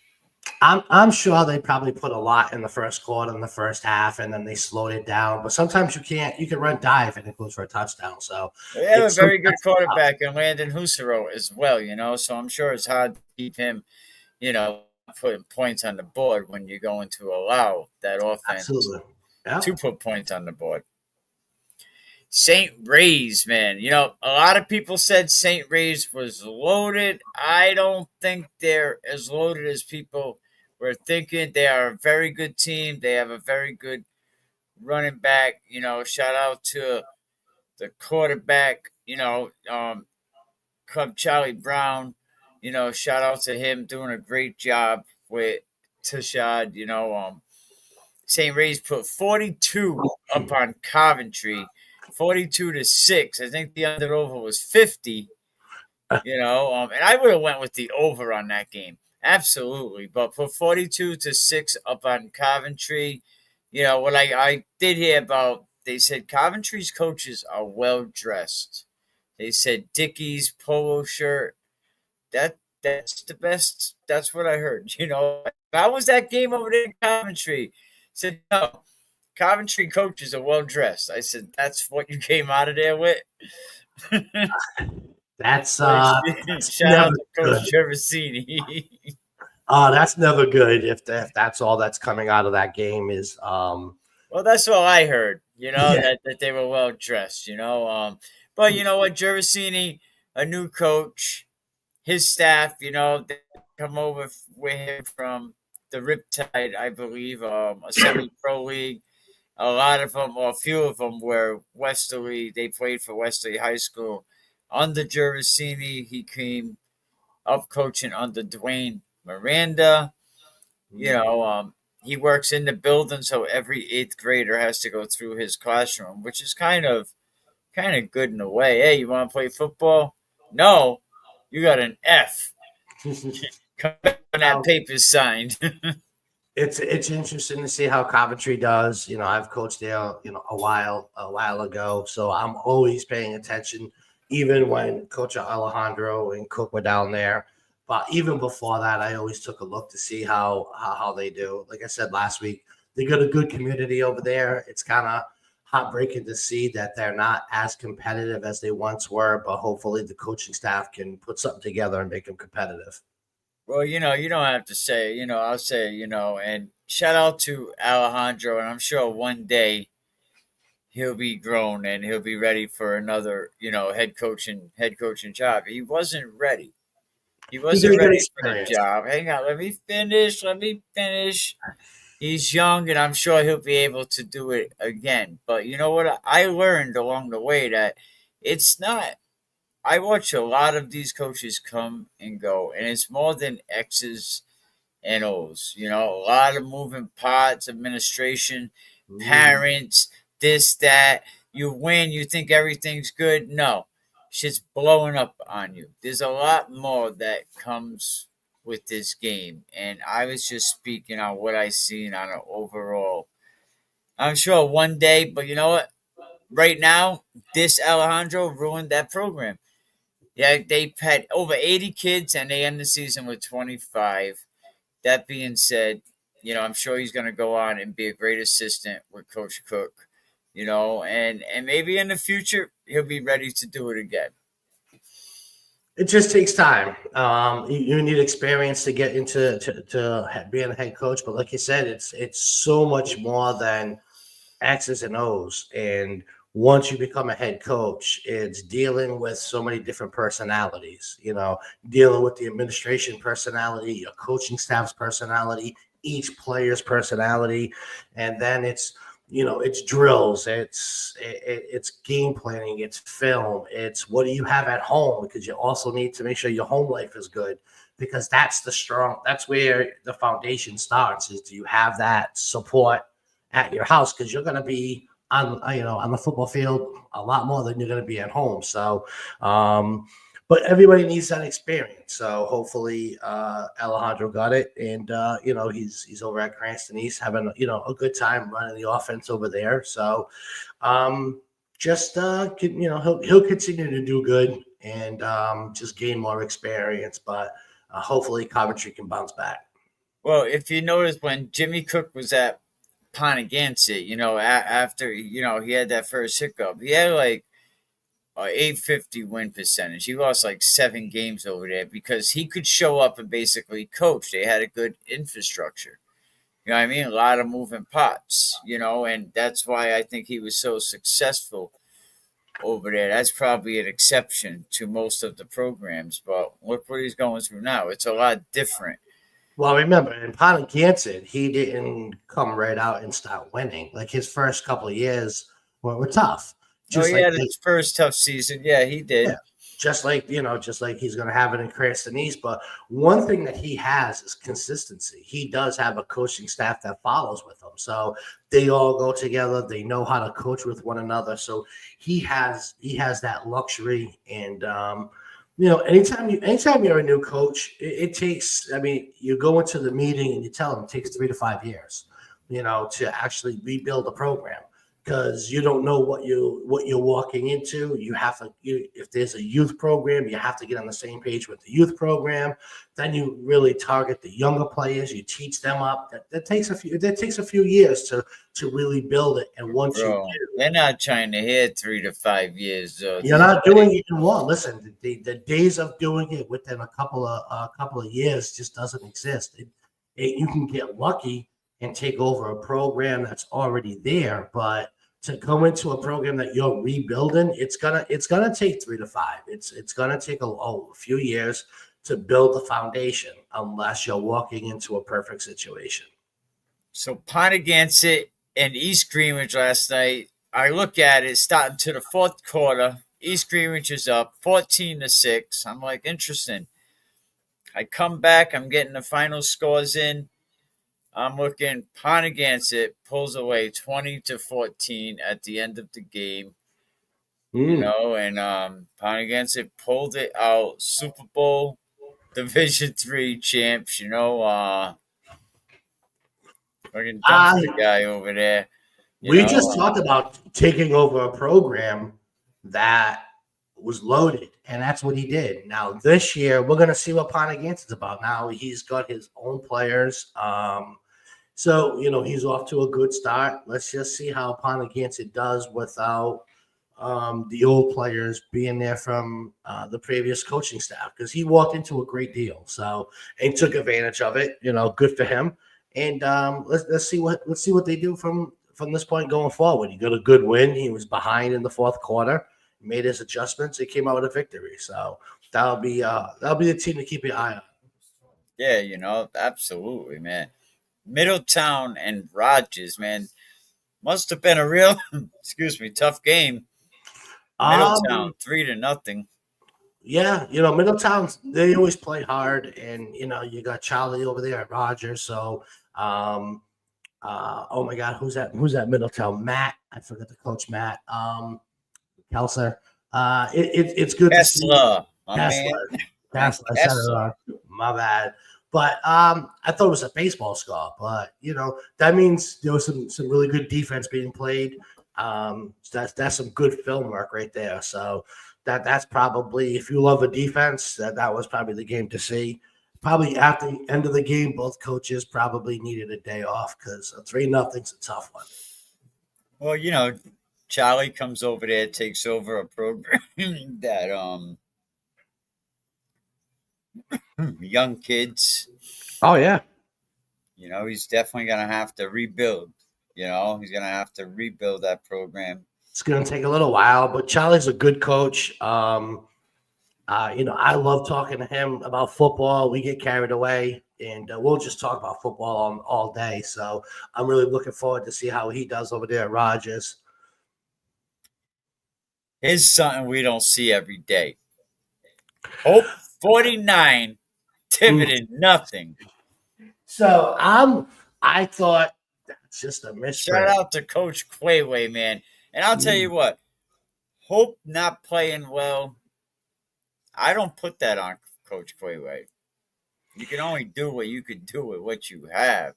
I'm sure they probably put a lot in the first quarter, in the first half, and then they slowed it down. But sometimes you can't. You can run dive and it goes for a touchdown. So they have a very good quarterback in Landon Husero as well, So I'm sure it's hard to keep him, putting points on the board when you're going to allow that offense to put points on the board. St. Ray's, man. A lot of people said St. Ray's was loaded. I don't think they're as loaded as people were thinking. They are a very good team. They have a very good running back. Shout out to the quarterback, Cub Charlie Brown. Shout out to him doing a great job with Tashad. St. Ray's put 42 up on Coventry. 42-6. I think the under over was 50. And I would have went with the over on that game. Absolutely. But for 42-6 up on Coventry, what I did hear about, they said Coventry's coaches are well dressed. They said Dickies polo shirt. That's the best. That's what I heard. How was that game over there in Coventry? I said, no. Coventry coaches are well dressed. I said, that's what you came out of there with? That's shout out to Coach Gervasini. That's never good if that's all that's coming out of that game is well, that's all I heard, that they were well dressed, but you know what, Gervasini, a new coach, his staff, they come over with him from the Riptide, I believe, a semi-pro league. A lot of them, or a few of them, were Westerly. They played for Westerly High School. Under Gervasini, he came of coaching under Dwayne Miranda. You know, he works in the building, so every eighth grader has to go through his classroom, which is kind of good in a way. Hey, you want to play football? No, you got an F. Come back when that paper's signed. It's interesting to see how Coventry does. You know, I've coached there, you know, a while ago, so I'm always paying attention, even when Coach Alejandro and Cook were down there. But even before that, I always took a look to see how they do. Like I said last week, they got a good community over there. It's kind of heartbreaking to see that they're not as competitive as they once were, but hopefully the coaching staff can put something together and make them competitive. Well, you don't have to say, I'll say, and shout out to Alejandro, and I'm sure one day he'll be grown and he'll be ready for another, head coaching job. He wasn't ready. He He got wasn't a good ready for the experience. job. Hang on, let me finish. He's young, and I'm sure he'll be able to do it again. But you know what? I learned along the way that it's not. I watch a lot of these coaches come and go, and it's more than X's and O's. A lot of moving parts, administration, parents, this, that. You win, you think everything's good. No, shit's blowing up on you. There's a lot more that comes with this game, and I was just speaking on what I seen on an overall. I'm sure one day, but you know what? Right now, this Alejandro ruined that program. Yeah, they had over 80 kids, and they end the season with 25. That being said, I'm sure he's going to go on and be a great assistant with Coach Cook, and maybe in the future he'll be ready to do it again. It just takes time. You need experience to get into being a head coach, but like you said, it's so much more than X's and O's. And once you become a head coach, it's dealing with so many different personalities, dealing with the administration personality, your coaching staff's personality, each player's personality. And then it's drills, it's game planning, it's film, it's what do you have at home, because you also need to make sure your home life is good, because that's where the foundation starts, is do you have that support at your house, because you're going to be on the football field a lot more than you're going to be at home. So but everybody needs that experience. So hopefully Alejandro got it, and he's over at Cranston East having a good time running the offense over there. So he'll continue to do good and just gain more experience. But hopefully Coventry can bounce back. Well, if you notice, when Jimmy Cook was at Ponagansett, after he had that first hiccup, he had like 850 win percentage. He lost like 7 games over there because he could show up and basically coach. They had a good infrastructure. You know what I mean? A lot of moving parts, and that's why I think he was so successful over there. That's probably an exception to most of the programs, but look what he's going through now. It's a lot different. Well, remember, in Ponagansett, he didn't come right out and start winning. Like his first couple of years were tough. Just he had his first tough season. Yeah, he did. Yeah, just like he's going to have it in Cranston East. But one thing that he has is consistency. He does have a coaching staff that follows with him, so they all go together. They know how to coach with one another. So he has that luxury. And anytime you're a new coach, it takes. I mean, you go into the meeting and you tell them it takes 3 to 5 years, to actually rebuild a program. Because you don't know what you're walking into. You have to, if there's a youth program, you have to get on the same page with the youth program. Then you really target the younger players. You teach them up. That takes a few years to really build it. And once you do, they're not trying to hit 3 to 5 years. You're not doing it in one. Listen, the days of doing it within a couple of years just doesn't exist. You can get lucky and take over a program that's already there, but to go into a program that you're rebuilding, it's gonna take 3 to 5. It's gonna take a few years to build the foundation, unless you're walking into a perfect situation. So Ponagansett and East Greenwich last night, I look at it starting to the fourth quarter. East Greenwich is up 14-6. I'm like, interesting. I come back. I'm getting the final scores in. I'm looking. Ponagansett pulls away 20-14 at the end of the game. You Mm. know, and Ponagansett pulled it out. Super Bowl Division III champs. You know, fucking Uh, dumpster guy over there. You we know, just talked about taking over a program that was loaded, and that's what he did. Now this year, we're going to see what Ponagansett is about. Now he's got his own players. So, he's off to a good start. Let's just see how Ponagansett does without the old players being there from the previous coaching staff, because he walked into a great deal. So, and took advantage of it. Good for him. And let's see what they do from this point going forward. He got a good win. He was behind in the fourth quarter, made his adjustments. He came out with a victory. So that'll be the team to keep your eye on. yeah, absolutely, man. Middletown and Rogers, man, must have been a real, excuse me, tough game. Middletown, Um, 3-0. Yeah, Middletown, they always play hard, and you got Charlie over there at Rogers. So, oh my God, who's that? Who's that Middletown? Matt, I forgot the coach, Matt. Kelser. It's good to see Kessler, my man. Kessler. Frank Kessler, I said it Kessler. wrong. My bad. But I thought it was a baseball score. But that means there was some really good defense being played. So that's some good film work right there. So that's probably, if you love a defense, that was probably the game to see. Probably at the end of the game, both coaches probably needed a day off, because a 3-0's a tough one. Well, Charlie comes over there, takes over a program that young kids. Oh yeah. He's definitely gonna have to rebuild. He's gonna have to rebuild that program. It's going to take a little while, but Charlie's a good coach. I love talking to him about football. We get carried away, and we'll just talk about football all day. So I'm really looking forward to see how he does over there at Rogers. Here's something we don't see every day. Hope 49, Tiverton nothing. So I thought that's just a misprint. Shout out to Coach Quayway, man. And I'll tell you what, Hope not playing well, I don't put that on Coach Quayway. You can only do what you can do with what you have.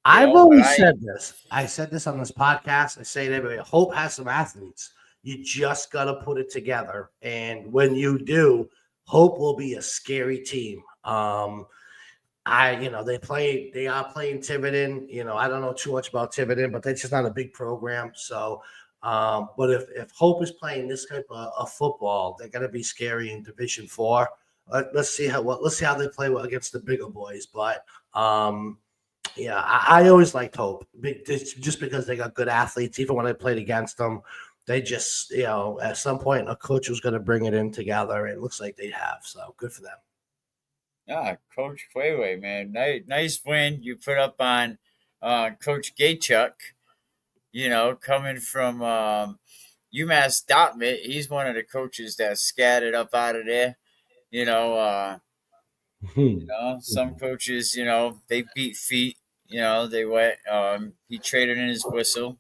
I've always said this. I said this on this podcast. I say it every day. Hope has some athletes. You just got to put it together. And when you do, Hope will be a scary team. They are playing Tiverton. I don't know too much about Tiverton, but that's just not a big program. So, but if Hope is playing this type of football, they're going to be scary in Division IV. Let's see how they play against the bigger boys. But yeah, I always liked Hope, just because they got good athletes. Even when I played against them, they just, at some point a coach was going to bring it in together, and it looks like they have. So good for them. Yeah, Coach Quayway, man. Nice win you put up on Coach Gaychuk. Coming from UMass Dartmouth, he's one of the coaches that scattered up out of there. Some coaches, they beat feet. They went. He traded in his whistle.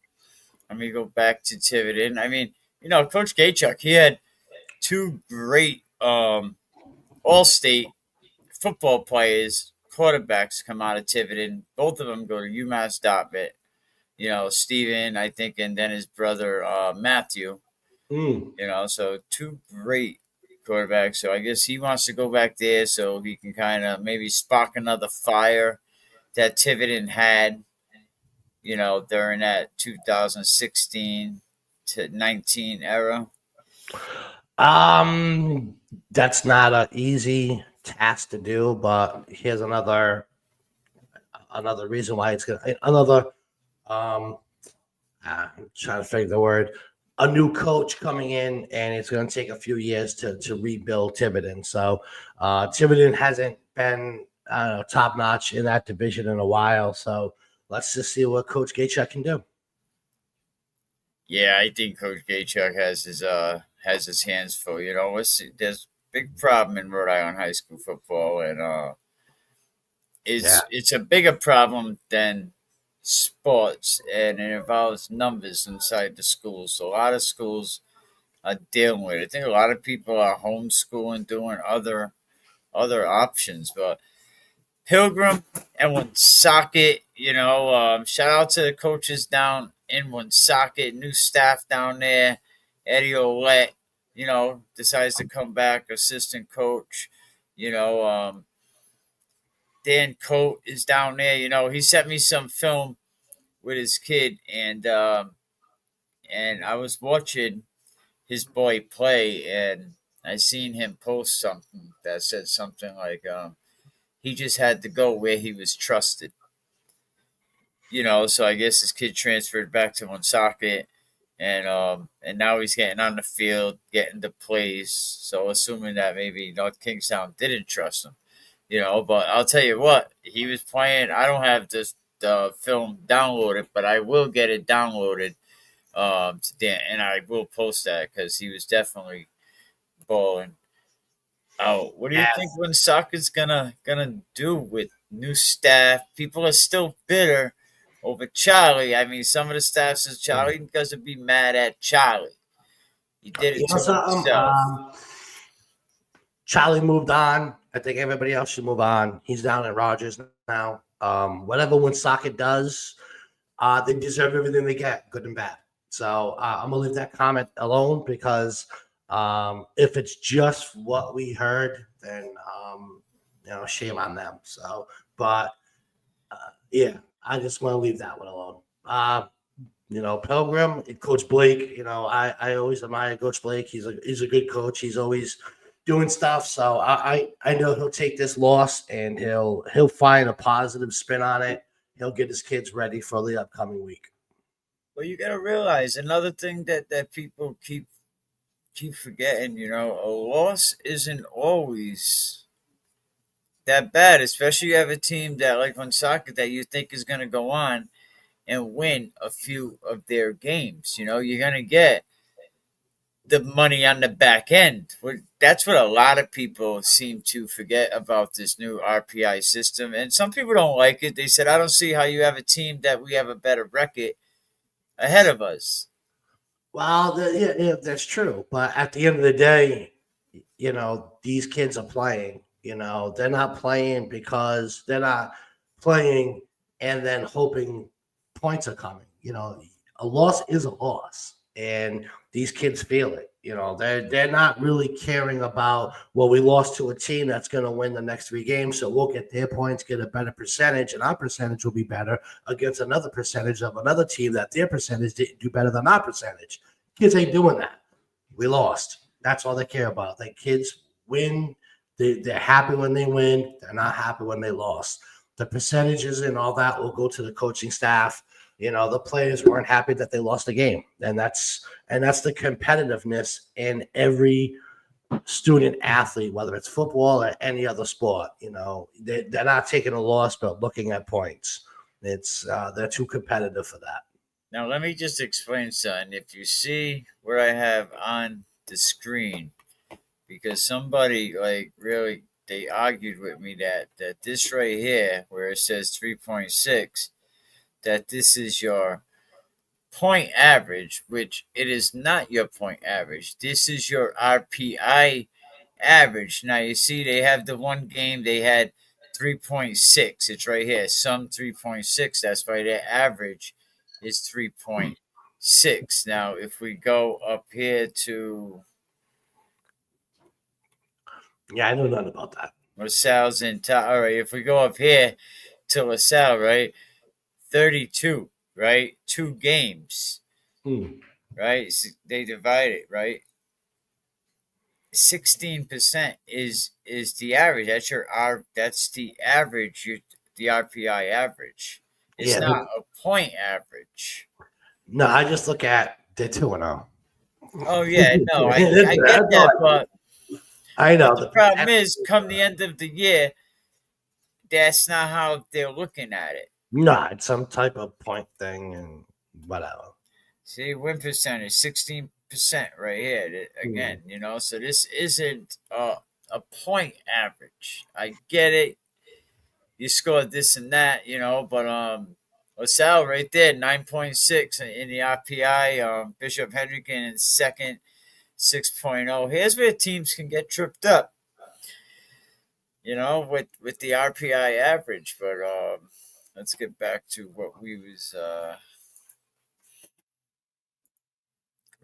Let me go back to Tiverton. I mean, Coach Gaychuk, he had two great all-state football players, quarterbacks come out of Tiverton. Both of them go to UMass Dartmouth. Steven, I think, and then his brother Matthew. So two great quarterbacks. So I guess he wants to go back there so he can kind of maybe spark another fire that Tiverton had, during that 2016 to 19 era. That's not an easy task to do, but here's another reason why it's gonna I'm trying to figure the word. A new coach coming in, and it's going to take a few years to rebuild Tiverton. So Tiverton hasn't been top notch in that division in a while. So let's just see what Coach Gaychuk can do. Yeah, I think Coach Gaychuk has his hands full. There's big problem in Rhode Island high school football, and Yeah. it's a bigger problem than sports, and it involves numbers inside the schools. So a lot of schools are dealing with it. I think a lot of people are homeschooling, doing other options, but Pilgrim and Woonsocket, shout out to the coaches down in Woonsocket, new staff down there. Eddie Olette, decides to come back, assistant coach. You know, Dan Coate is down there. He sent me some film with his kid, and I was watching his boy play, and I seen him post something that said something like, he just had to go where he was trusted. So I guess his kid transferred back to Woonsocket, and now he's getting on the field, getting the plays. So assuming that maybe North Kingstown didn't trust him, but I'll tell you what, he was playing. I don't have this the film downloaded, but I will get it downloaded today, and I will post that because he was definitely balling. Oh, what do you think Yes. Woonsocket's gonna do with new staff? People are still bitter over Charlie. I mean, some of the staff says Charlie doesn't be mad at Charlie. He did You it know to something? himself. Charlie moved on. I think everybody else should move on. He's down at Rogers now. Whatever Woonsocket does, they deserve everything they get, good and bad. So I'm gonna leave that comment alone because if it's just what we heard, then shame on them. So, but yeah, I just want to leave that one alone. Pilgrim, Coach Blake. I always admire Coach Blake. He's a good coach. He's always doing stuff. So I know he'll take this loss and he'll find a positive spin on it. He'll get his kids ready for the upcoming week. Well, you got to realize another thing that people keep forgetting. A loss isn't always that bad, especially you have a team that like Woonsocket that you think is going to go on and win a few of their games. You're going to get the money on the back end. That's what a lot of people seem to forget about this new RPI system. And some people don't like it. They said, I don't see how you have a team that we have a better record ahead of us. Well, yeah, that's true. But at the end of the day, these kids are playing. They're not playing because they're not playing and then hoping points are coming. A loss is a loss, and these kids feel it. They're not really caring about, well, we lost to a team that's going to win the next 3 games, so we'll get their points, get a better percentage, and our percentage will be better against another percentage of another team that their percentage didn't do better than our percentage. Kids ain't doing that. We lost. That's all they care about. The kids win. They're happy when they win. They're not happy when they lost. The percentages and all that will go to the coaching staff. The players weren't happy that they lost the game, and that's the competitiveness in every student athlete, whether it's football or any other sport. They're not taking a loss, but looking at points. They're too competitive for that. Now, let me just explain something. If you see what I have on the screen, because somebody really they argued with me that this right here, where it says 3.6, that this is your point average, which it is not your point average. This is your RPI average. Now you see they have the one game they had 3.6. It's right here. Some 3.6. That's why their average is 3.6. Now if we go up here to Yeah, I know nothing about that. LaSalle's in top. All right, if we go up here to LaSalle, right, 32, right, 2 games, right. So they divide it, right. 16% is the average. That's That's the average. The RPI average. It's Yeah, not a point average. no, I just look at they're 2-0. Oh yeah, no, I get that, but I know the problem is, come the end of the year, that's not how they're looking at it. No, it's some type of point thing and whatever. See, win percentage 16 right here. Again, so this isn't a point average. I get it. You scored this and that, but LaSalle right there, 9.6 in the RPI. Bishop Hendricken in second, 6.0. Here's where teams can get tripped up, with the RPI average. But let's get back to what we was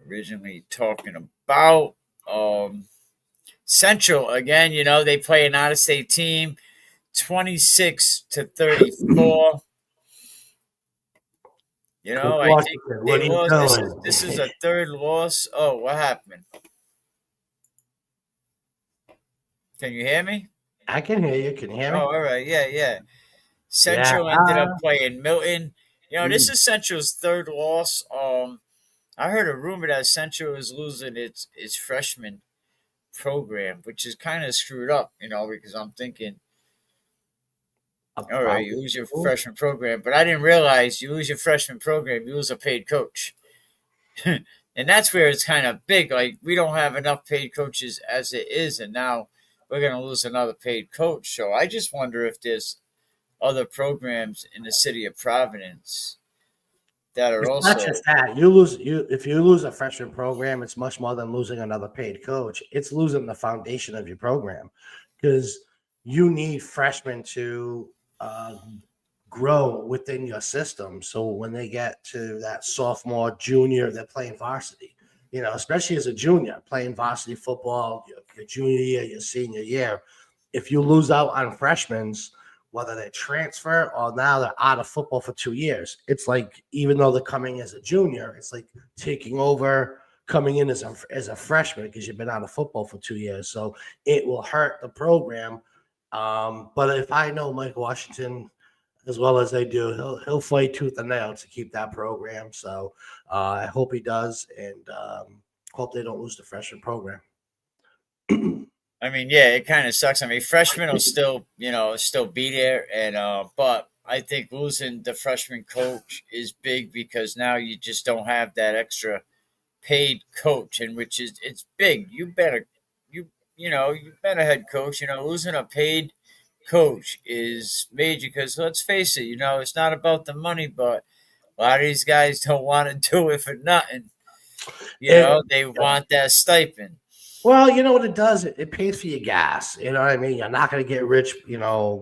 originally talking about. Central again, they play an out-of-state team, 26-34. I think Washington, they what are you lost. This is doing? a third loss. Oh, what happened? Can you hear me? I can hear you. Can you hear Oh, me? all right. Yeah, yeah. Yeah. Central ended up playing Milton. This Mm. is Central's third loss. I heard a rumor that Central is losing its freshman program, which is kind of screwed up, because I'm thinking, all right, you lose your freshman program, but I didn't realize you lose your freshman program, you lose a paid coach. And that's where it's kind of big. Like, we don't have enough paid coaches as it is, and now we're going to lose another paid coach. So I just wonder if there's other programs in the city of Providence that are It's not also. just that. If you lose a freshman program, it's much more than losing another paid coach. It's losing the foundation of your program because you need freshmen to grow within your system. So when they get to that sophomore, junior, they're playing varsity. Especially as a junior, playing varsity football, your junior year, your senior year. If you lose out on freshmen, whether they transfer or now they're out of football for 2 years. It's like, even though they're coming as a junior, it's like taking over, coming in as a freshman because you've been out of football for 2 years. So it will hurt the program. But if I know Mike Washington as well as they do, he'll fight tooth and nail to keep that program. So I hope he does, and hope they don't lose the freshman program. I mean, yeah, it kind of sucks. I mean, freshmen will still be there, and but I think losing the freshman coach is big because now you just don't have that extra paid coach, and which is it's big. You've been a head coach. Losing a paid coach is major because let's face it, it's not about the money, but a lot of these guys don't want to do it for nothing. They want that stipend. Well, you know what it does? It pays for your gas. You know what I mean? You're not going to get rich,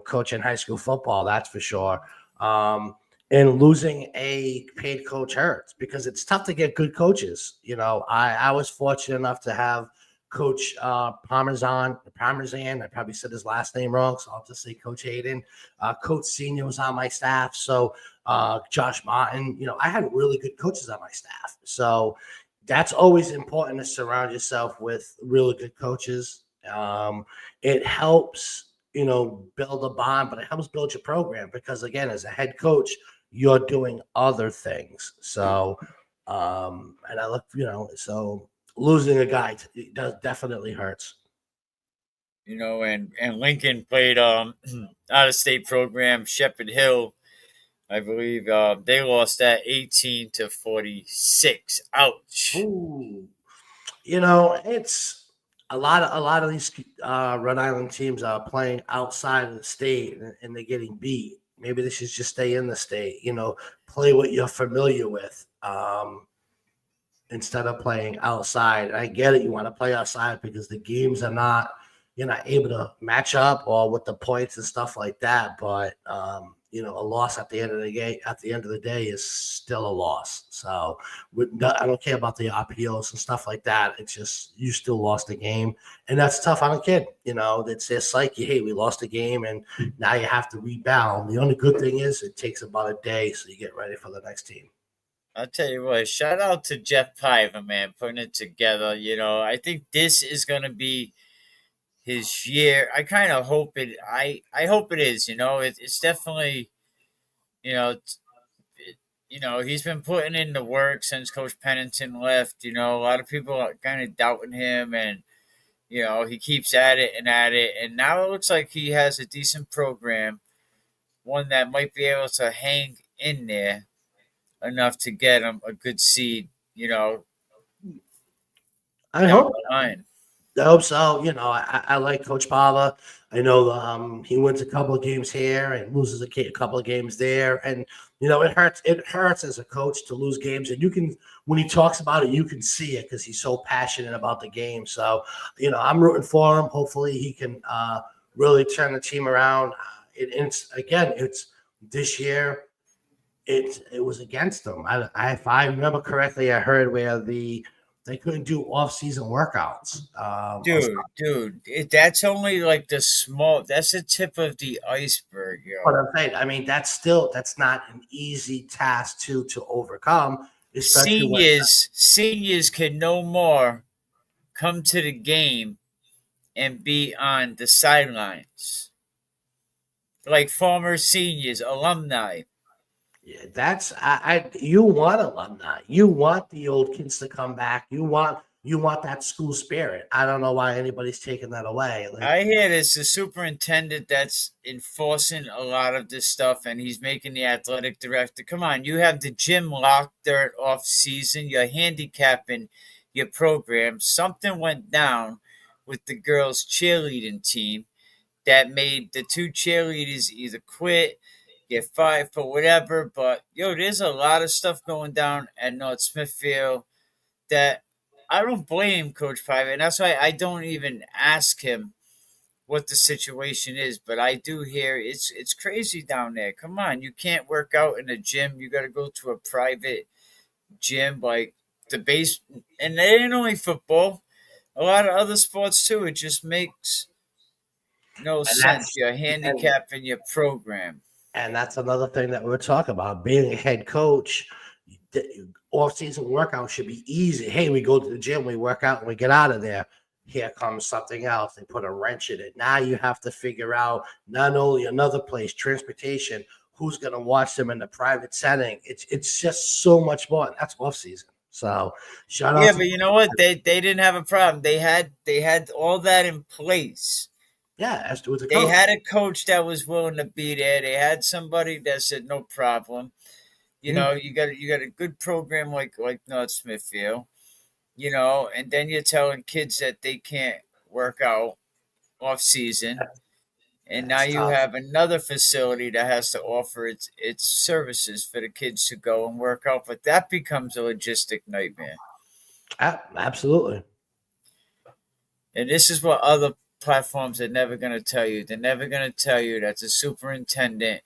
coaching high school football. That's for sure. And losing a paid coach hurts because it's tough to get good coaches. I was fortunate enough to have Coach Parmesan. I probably said his last name wrong, so I'll just say Coach Hayden. Coach Senior was on my staff. So Josh Martin, I had really good coaches on my staff. So that's always important to surround yourself with really good coaches. It helps, build a bond, but it helps build your program because, again, as a head coach, you're doing other things. So, and I look, so losing a guy does definitely hurts. And Lincoln played out of state program, Shepherd Hill. I believe they lost that 18-46. Ouch. Ooh. It's a lot of these Rhode Island teams are playing outside of the state and they're getting beat. Maybe they should just stay in the state, play what you're familiar with instead of playing outside. I get it. You want to play outside because the games you're not able to match up or with the points and stuff like that. But, a loss at the end of the day is still a loss. So I don't care about the RPOs and stuff like that. It's just, you still lost the game, and that's tough on a kid. It's their psyche. Hey, we lost the game and now you have to rebound. The only good thing is it takes about a day so you get ready for the next team. I'll tell you what, shout out to Jeff Piver, man, putting it together. I think this is going to be his year. I kind of hope it. I hope it is. It's definitely. He's been putting in the work since Coach Pennington left. A lot of people are kind of doubting him, and he keeps at it, and now it looks like he has a decent program, one that might be able to hang in there enough to get him a good seed. I down hope. the line. I hope so. I like Coach Bava. I know he wins a couple of games here and loses a couple of games there, and it hurts. It hurts as a coach to lose games, and you can when he talks about it, you can see it because he's so passionate about the game. So, I'm rooting for him. Hopefully, he can really turn the team around. It's this year. It was against them. If I remember correctly, I heard where they couldn't do off-season workouts. That's only like that's the tip of the iceberg, But yo. I'm saying, I mean, that's not an easy task to overcome, especially when Seniors can no more come to the game and be on the sidelines. Like former seniors, alumni. yeah, that's you want alumni. You want the old kids to come back. You want that school spirit. I don't know why anybody's taking that away. I hear this the superintendent that's enforcing a lot of this stuff, and he's making the athletic director. Come on, you have the gym locked during off season. You're handicapping your program. Something went down with the girls' cheerleading team that made the two cheerleaders either quit, get fired for whatever. But there's a lot of stuff going down at North Smithfield that I don't blame Coach Private, and that's why I don't even ask him what the situation is. But I do hear it's crazy down there. Come on, you can't work out in a gym. You got to go to a private gym like the base, and it ain't only football. A lot of other sports too. It just makes no and sense. You're and, handicapping your program. and that's another thing that we're talking about. Being a head coach, off-season workout should be easy. Hey, we go to the gym, we work out, and we get out of there. Here comes something else. They put a wrench in it. Now you have to figure out not only another place, transportation, who's going to watch them in the private setting. It's just so much more. And that's off-season. So shout out. Yeah, but you know what? They didn't have a problem. They had all that in place. Yeah, as to the They coach. had a coach that was willing to be there. They had somebody that said no problem. You got a good program like North Smithfield. And then you're telling kids that they can't work out off season, and now That's you tough. have another facility that has to offer its services for the kids to go and work out. But that becomes a logistic nightmare. Absolutely. And this is what other platforms are never going to tell you. They're never going to tell you that the superintendent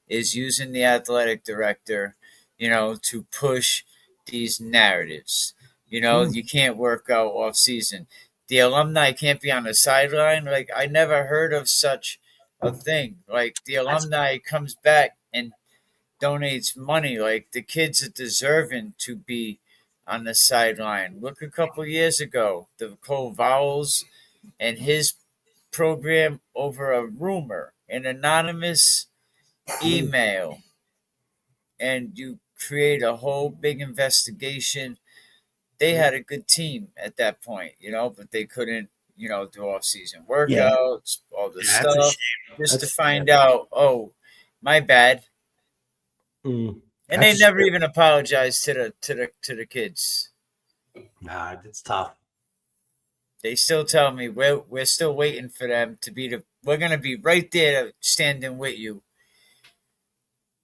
is using the athletic director, to push these narratives. You can't work out off season. The alumni can't be on the sideline. Like, I never heard of such a thing. Like, the alumni comes back and donates money. Like, the kids are deserving to be on the sideline. Look a couple years ago, the Cole Vowels and his program over a rumor, an anonymous email, and you create a whole big investigation. They had a good team at that point, but they couldn't, do off season Yeah, workouts, all this that's a stuff, shame. just to That's find out, oh, my bad. And they that's a never shame. even apologized to the kids. Nah, it's tough. They still tell me we're still waiting for them to we're gonna be right there standing with you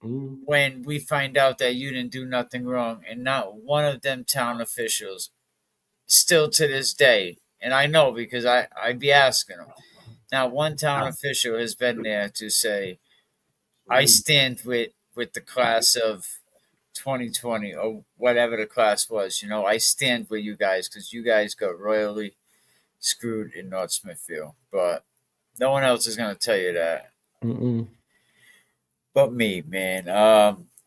when we find out that you didn't do nothing wrong. And not one of them town officials, still to this day, and I know because I'd be asking them. Not one town official has been there to say, I stand with the class of 2020 or whatever the class was. I stand with you guys because you guys got royally screwed in North Smithfield. But no one else is going to tell you that. But me, man.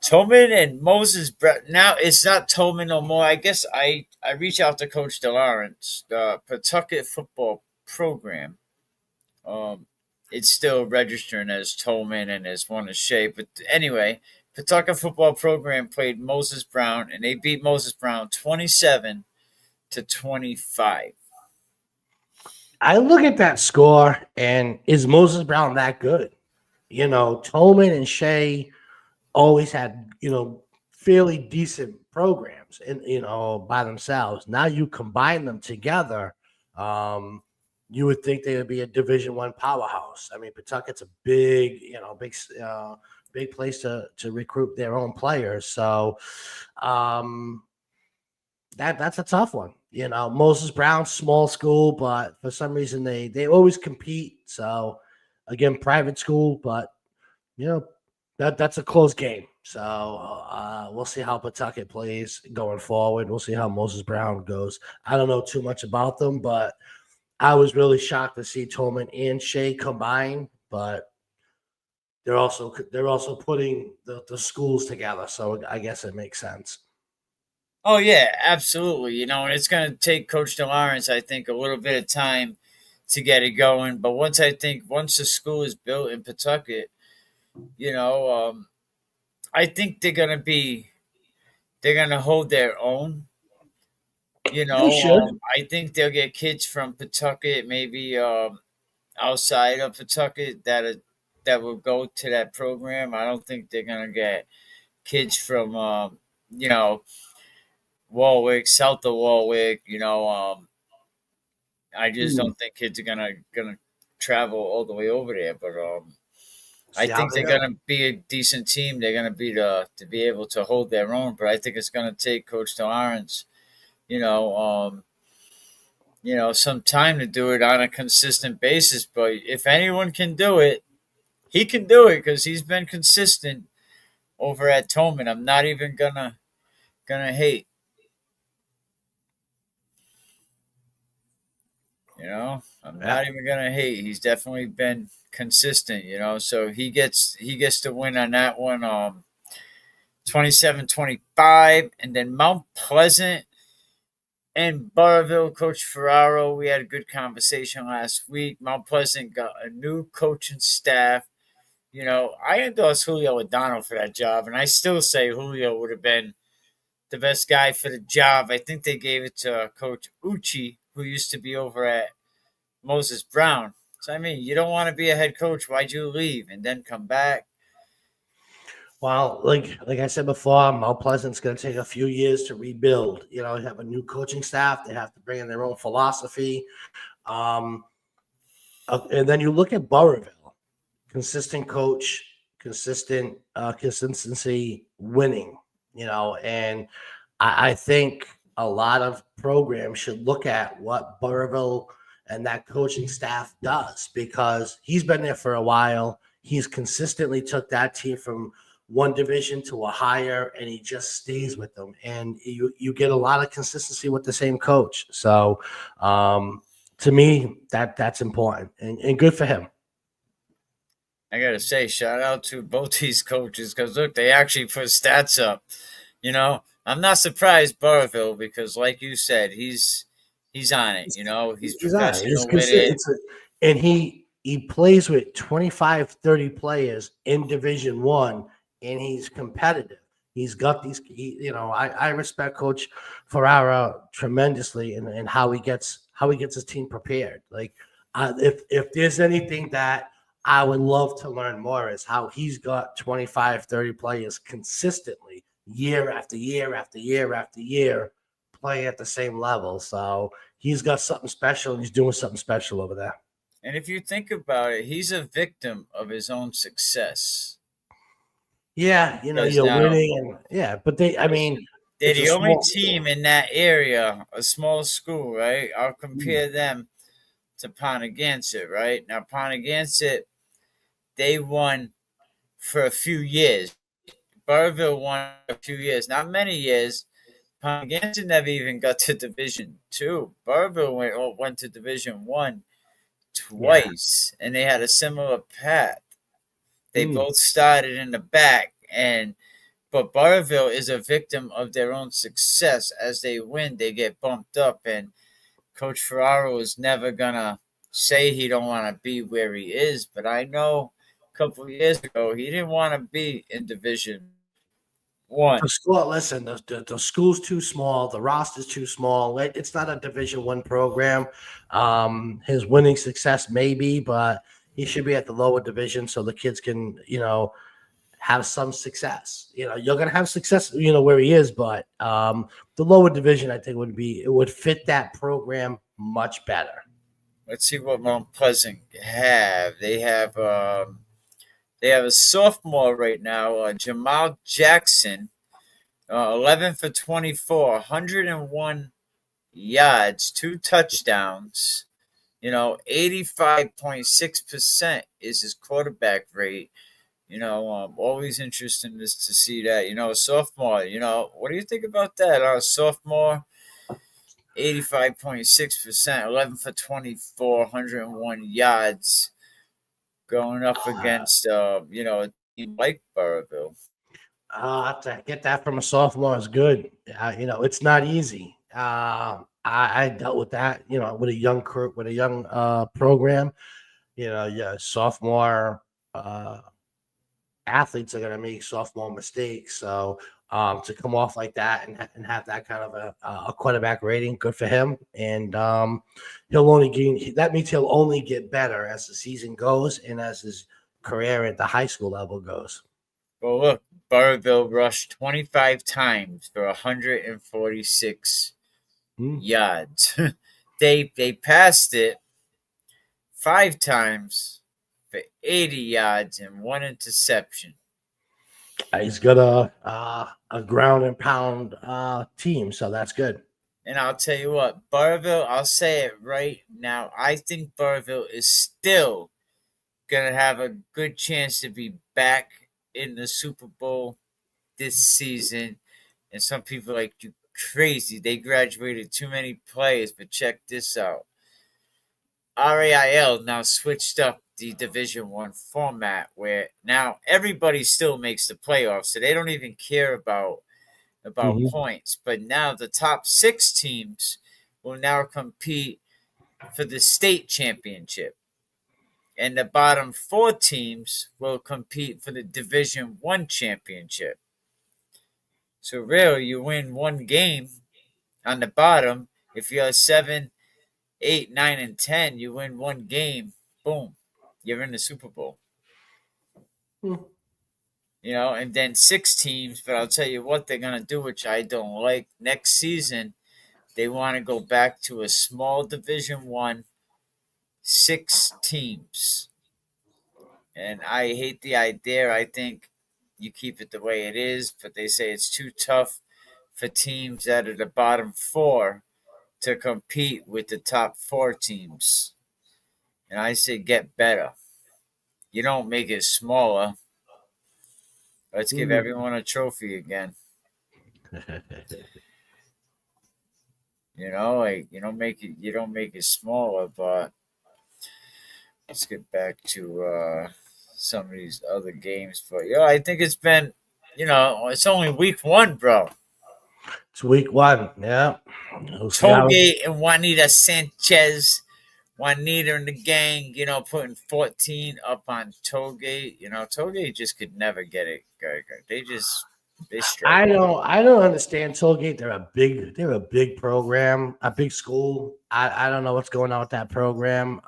Tolman and Moses. Now it's not Tolman no more. I guess I reached out to Coach DeLawrence, the Pawtucket football program. It's still registering as Tolman and as one of Shea. But anyway, Pawtucket football program played Moses Brown, and they beat Moses Brown 27-25. I look at that score, and is Moses Brown that good? Tolman and Shea always had, fairly decent programs and by themselves. Now you combine them together, you would think they would be a Division I powerhouse. I mean, Pawtucket's a big, big place to recruit their own players. So that's a tough one. Moses Brown, small school, but for some reason they always compete. So again, private school, but that's a close game. So we'll see how Pawtucket plays going forward. We'll see how Moses Brown goes. I don't know too much about them, but I was really shocked to see Tolman and Shea combine. But they're also putting the schools together, so I guess it makes sense. Oh yeah, absolutely. And it's going to take Coach DeLawrence, I think, a little bit of time to get it going. But once the school is built in Pawtucket, I think they're going to hold their own. They should. I think they'll get kids from Pawtucket, maybe outside of Pawtucket that will go to that program. I don't think they're going to get kids from Warwick, south of Warwick. I just don't think kids are gonna travel all the way over there. But I think they're gonna be a decent team. They're gonna be to be able to hold their own. But I think it's gonna take Coach DeLawrence, some time to do it on a consistent basis. But if anyone can do it, he can do it because he's been consistent over at Tolman. I'm not even gonna hate. I'm not even gonna hate. He's definitely been consistent, so he gets to win on that one, 27-25. And then Mount Pleasant and Burrville, Coach Ferraro, we had a good conversation last week. Mount Pleasant got a new coaching staff. I endorsed Julio O'Donnell for that job, and I still say Julio would have been the best guy for the job. I think they gave it to Coach Uchi, who used to be over at Moses Brown. So, I mean, you don't want to be a head coach. Why'd you leave and then come back? Well, like I said before, Mount Pleasant's going to take a few years to rebuild. They have a new coaching staff. They have to bring in their own philosophy. And then you look at Burrville, consistent coach, consistency, winning, and I think a lot of programs should look at what Burrville and that coaching staff does, because he's been there for a while. He's consistently took that team from one division to a higher, and he just stays with them. And you get a lot of consistency with the same coach. So to me, that's important and good for him. I got to say, shout out to both these coaches because, look, they actually put stats up. I'm not surprised, Burrville, because like you said, he's on it. He's professional with it. And he plays with 25, 30 players in Division I, and he's competitive. He's got these, I respect Coach Ferrara tremendously and how he gets his team prepared. Like, if there's anything that I would love to learn more is how he's got 25, 30 players consistently year after year after year after year playing at the same level. So he's got something special, and he's doing something special over there. And if you think about it, he's a victim of his own success. Yeah, you're winning, and but they're the only team in that area, a small school, right? I'll compare them to Ponagansett, right? Now, Ponagansett, they won for a few years. Burrville won a few years, not many years. Ponagansett never even got to Division II. Burrville went to Division I twice, and they had a similar path. They both started in the back, but Burrville is a victim of their own success. As they win, they get bumped up, and Coach Ferraro is never gonna say he don't want to be where he is. But I know a couple of years ago he didn't want to be in Division I. Listen, the school's too small. The roster's too small. It's not a Division I program. His winning success maybe, but he should be at the lower division so the kids can, have some success. You're going to have success, where he is, but the lower division, I think, would fit that program much better. Let's see what Mount Pleasant have. They have a sophomore right now, Jamal Jackson, 11 for 24, 101 yards, 2 touchdowns. 85.6% is his quarterback rate. Always interesting to see that. A sophomore. What do you think about that? Sophomore, 85.6%, 11 for 24, 101 yards, going up against a team like Burrville. To get that from a sophomore is good. It's not easy. I dealt with that, with a young program. Sophomore athletes are going to make sophomore mistakes. So to come off like that and have that kind of a quarterback rating, good for him. And that means he'll only get better as the season goes and as his career at the high school level goes. Well, look, Burrville rushed 25 times for 146 yards. They passed it 5 times for 80 yards and 1 interception. He's got a ground and pound team, so that's good. And I'll tell you what, Burrville, I'll say it right now, I think Burrville is still going to have a good chance to be back in the Super Bowl this season. And some people are like, you crazy. They graduated too many players, but check this out. RAIL now switched up the Division I format where now everybody still makes the playoffs, so they don't even care about points. But now the top 6 teams will now compete for the state championship. And the bottom 4 teams will compete for the Division I championship. So really, you win 1 game on the bottom. If you're 7, 8, 9, and 10, you win 1 game. Boom, you're in the Super Bowl. And then 6 teams. But I'll tell you what they're gonna do, which I don't like. Next season, they want to go back to a small Division I, 6 teams. And I hate the idea. I think you keep it the way it is, but they say it's too tough for teams that are the bottom 4 to compete with the top 4 teams. And I say get better. You don't make it smaller. Let's give everyone a trophy again. You don't make it smaller, but let's get back to some of these other games. But I think it's been, it's only week 1, bro. It's week 1, yeah. Tollgate and Juanita Sanchez, Juanita and the gang, putting 14 up on Tollgate. Tollgate just could never get it. They struggle. I don't understand Tollgate. They're a big program, a big school. I don't know what's going on with that program.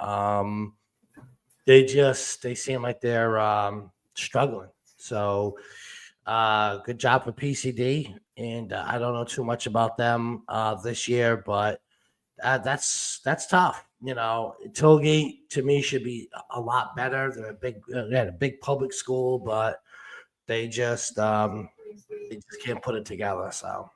They seem like they're struggling. So good job for PCD. And I don't know too much about them this year, but that's tough. Tollgate to me should be a lot better. They had a big public school, but they just can't put it together. So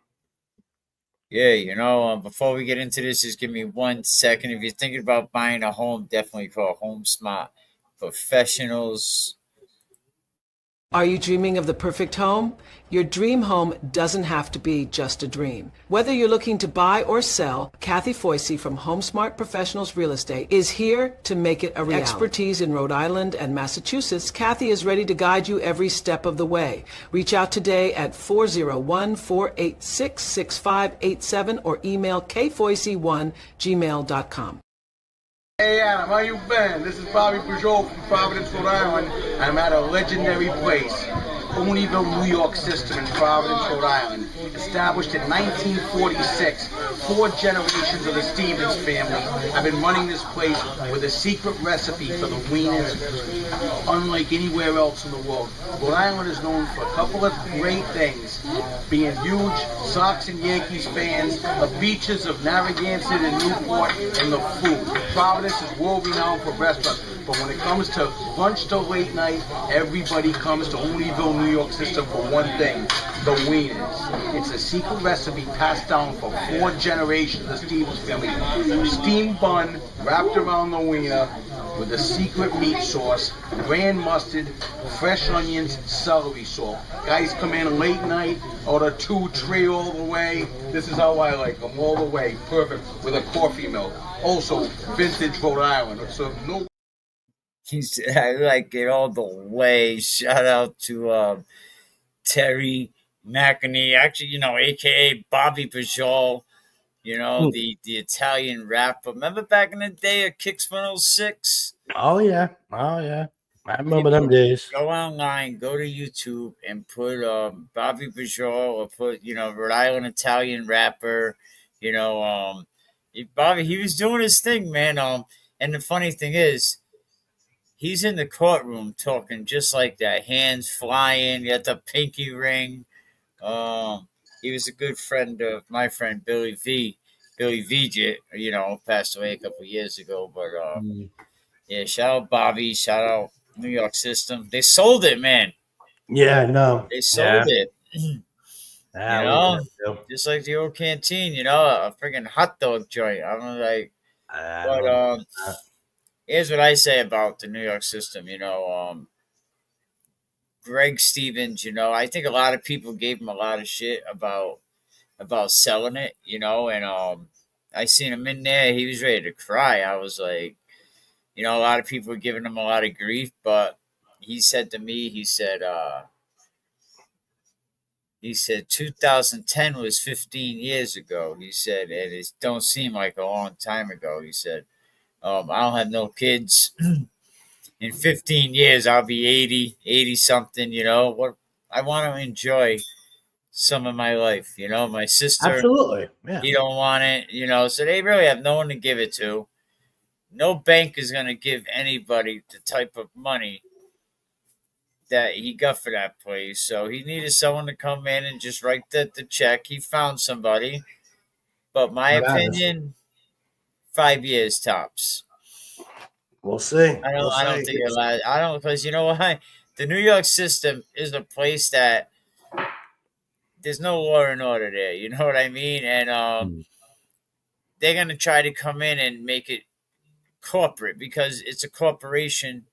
yeah, before we get into this, just give me 1 second. If you're thinking about buying a home, definitely call Home Smart Professionals. Are you dreaming of the perfect home? Your dream home doesn't have to be just a dream. Whether you're looking to buy or sell, Kathy Foisey from HomeSmart Professionals Real Estate is here to make it a reality. Expertise in Rhode Island and Massachusetts, Kathy is ready to guide you every step of the way. Reach out today at 401-486-6587 or email kfoisey1@gmail.com. Hey Adam, how you been? This is Bobby Peugeot from Providence, Rhode Island, and I'm at a legendary place. Oneyville, New York system in Providence, Rhode Island. Established in 1946, 4 generations of the Stevens family have been running this place with a secret recipe for the wieners unlike anywhere else in the world. Rhode Island is known for a couple of great things, being huge Sox and Yankees fans, the beaches of Narragansett and Newport, and the food. Providence is world renowned for restaurants, but when it comes to lunch till late night, everybody comes to Oneyville, New York system for one thing, the wieners. It's a secret recipe passed down for 4 generations of the Stevens family. Steamed bun wrapped around the wiener with a secret meat sauce, grand mustard, fresh onions, celery salt. Guys come in late night, order 2 tray all the way. This is how I like them, all the way, perfect, with a coffee milk. Also, vintage Rhode Island. So no. I like it all the way. Shout out to Terry McInerney, actually, aka Bobby Pajol, the Italian rapper. Remember back in the day of Kicks 106? Oh yeah. I remember them People, days. go online, go to YouTube, and put Bobby Pajol or put Rhode Island Italian rapper. Bobby, he was doing his thing, man. And the funny thing is, he's in the courtroom talking just like that, hands flying, got the pinky ring. He was a good friend of my friend Billy VJ, passed away a couple years ago. But yeah, shout out Bobby, shout out New York system. They sold it, man. Yeah, no. They sold it. Yeah, Just like the old canteen, a freaking hot dog joint. I'm like, but here's what I say about the New York system. Greg Stevens. I think a lot of people gave him a lot of shit about selling it. And I seen him in there. He was ready to cry. I was like, a lot of people were giving him a lot of grief, but he said to me, he said 2010 was 15 years ago. He said, and it don't seem like a long time ago. He said, I don't have no kids. In 15 years, I'll be 80 something, what I want to enjoy some of my life, my sister, absolutely. Yeah. he don't want it, so they really have no one to give it to. No bank is going to give anybody the type of money that he got for that place. So he needed someone to come in and just write the check. He found somebody. But my opinion, 5 years tops. We'll see. I don't think it lasts. I don't, because you know why? The New York system is a place that there's no law and order there. You know what I mean? And they're going to try to come in and make it corporate because it's a corporation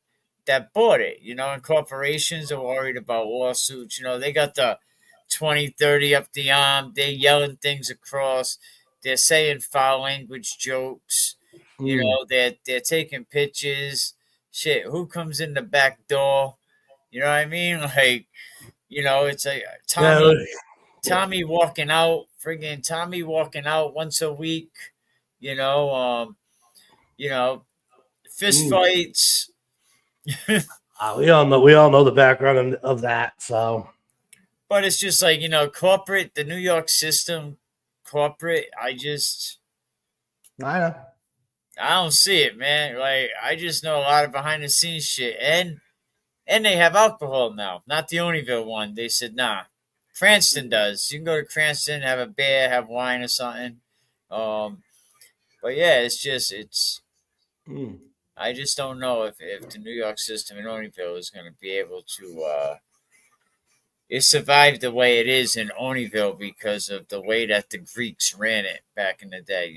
that bought it, and corporations are worried about lawsuits. They got the 2030 up the arm. They're yelling things across. They're saying foul language jokes. They're taking pictures. Shit, who comes in the back door? You know what I mean? Like, it's like Tommy walking out, friggin' Tommy walking out once a week. Fist fights. We all know the background of that. So, but it's just like corporate, the New York system, corporate. I know. I don't see it, man. Like I just know a lot of behind the scenes shit, and they have alcohol now. Not the Oneyville one. They said nah. Cranston does. You can go to Cranston, have a beer, have wine or something. But yeah, it's. I just don't know if the New York system in Oneyville is going to be able to. It survived the way it is in Oneyville because of the way that the Greeks ran it back in the day.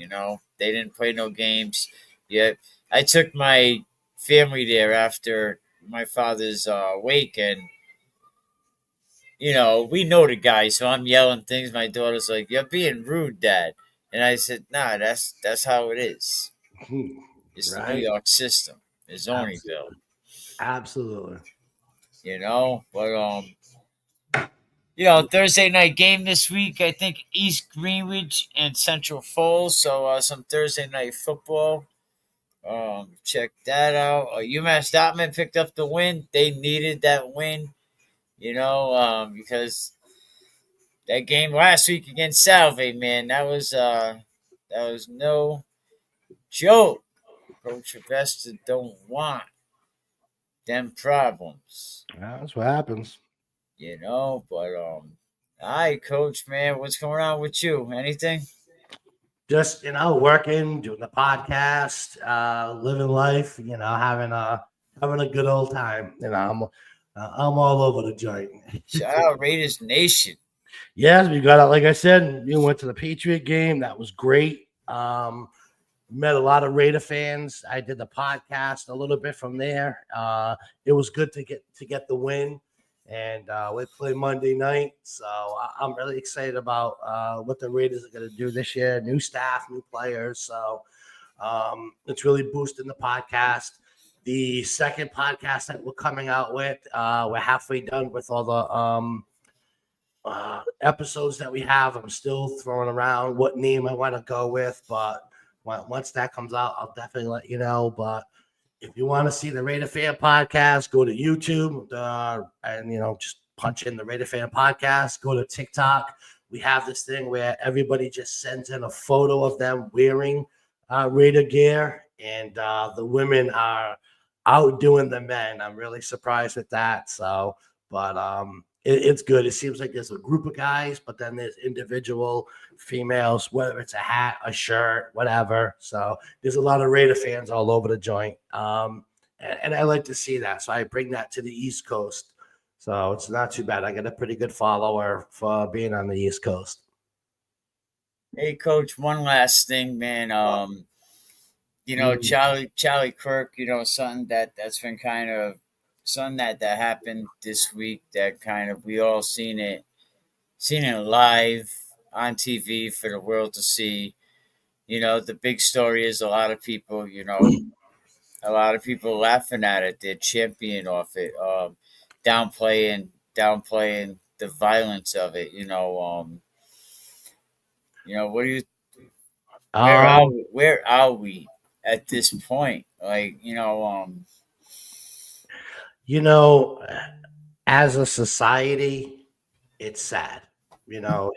They didn't play no games. Yet I took my family there after my father's wake, and we know the guy, so I'm yelling things. My daughter's like, "You're being rude, Dad," and I said, "Nah, that's how it is. It's the New York system. It's Oneyville." Absolutely. But Thursday night game this week. I think East Greenwich and Central Falls. So some Thursday night football. Check that out. UMass Dartmouth picked up the win. They needed that win. because that game last week against Salve, man, that was no joke. Coach Vesta don't want them problems, That's what happens. But all right, Coach, man, what's going on with you? Anything? Just working, doing the podcast, living life. Having a good old time. I'm all over the joint. Shout out Raiders Nation. Yes, we got it. Like I said, we went to the Patriot game. That was great. Met a lot of Raider fans. I did the podcast a little bit from there. It was good to get the win, and we play Monday night. So I'm really excited about what the Raiders are going to do this year. New staff, new players. So it's really boosting the podcast. The second podcast that we're coming out with, we're halfway done with all the episodes that we have. I'm still throwing around what name I want to go with, but once that comes out, I'll definitely let you know. But if you want to see the Raider Fan Podcast, go to YouTube and just punch in the Raider Fan Podcast. Go to TikTok. We have this thing where everybody just sends in a photo of them wearing Raider gear, and the women are outdoing the men. I'm really surprised with that. So, but it's good. It seems like there's a group of guys, but then there's individual females, whether it's a hat, a shirt, whatever. So there's a lot of Raider fans all over the joint. And I like to see that. So I bring that to the East Coast. So it's not too bad. I got a pretty good follower for being on the East Coast. Hey, Coach, one last thing, man. Charlie Kirk, something that's been kind of something that happened this week that kind of we all seen it live on TV for the world to see. The big story is a lot of people laughing at it. They're championing off it, downplaying the violence of it. What do you? Where are we at this point? As a society, it's sad.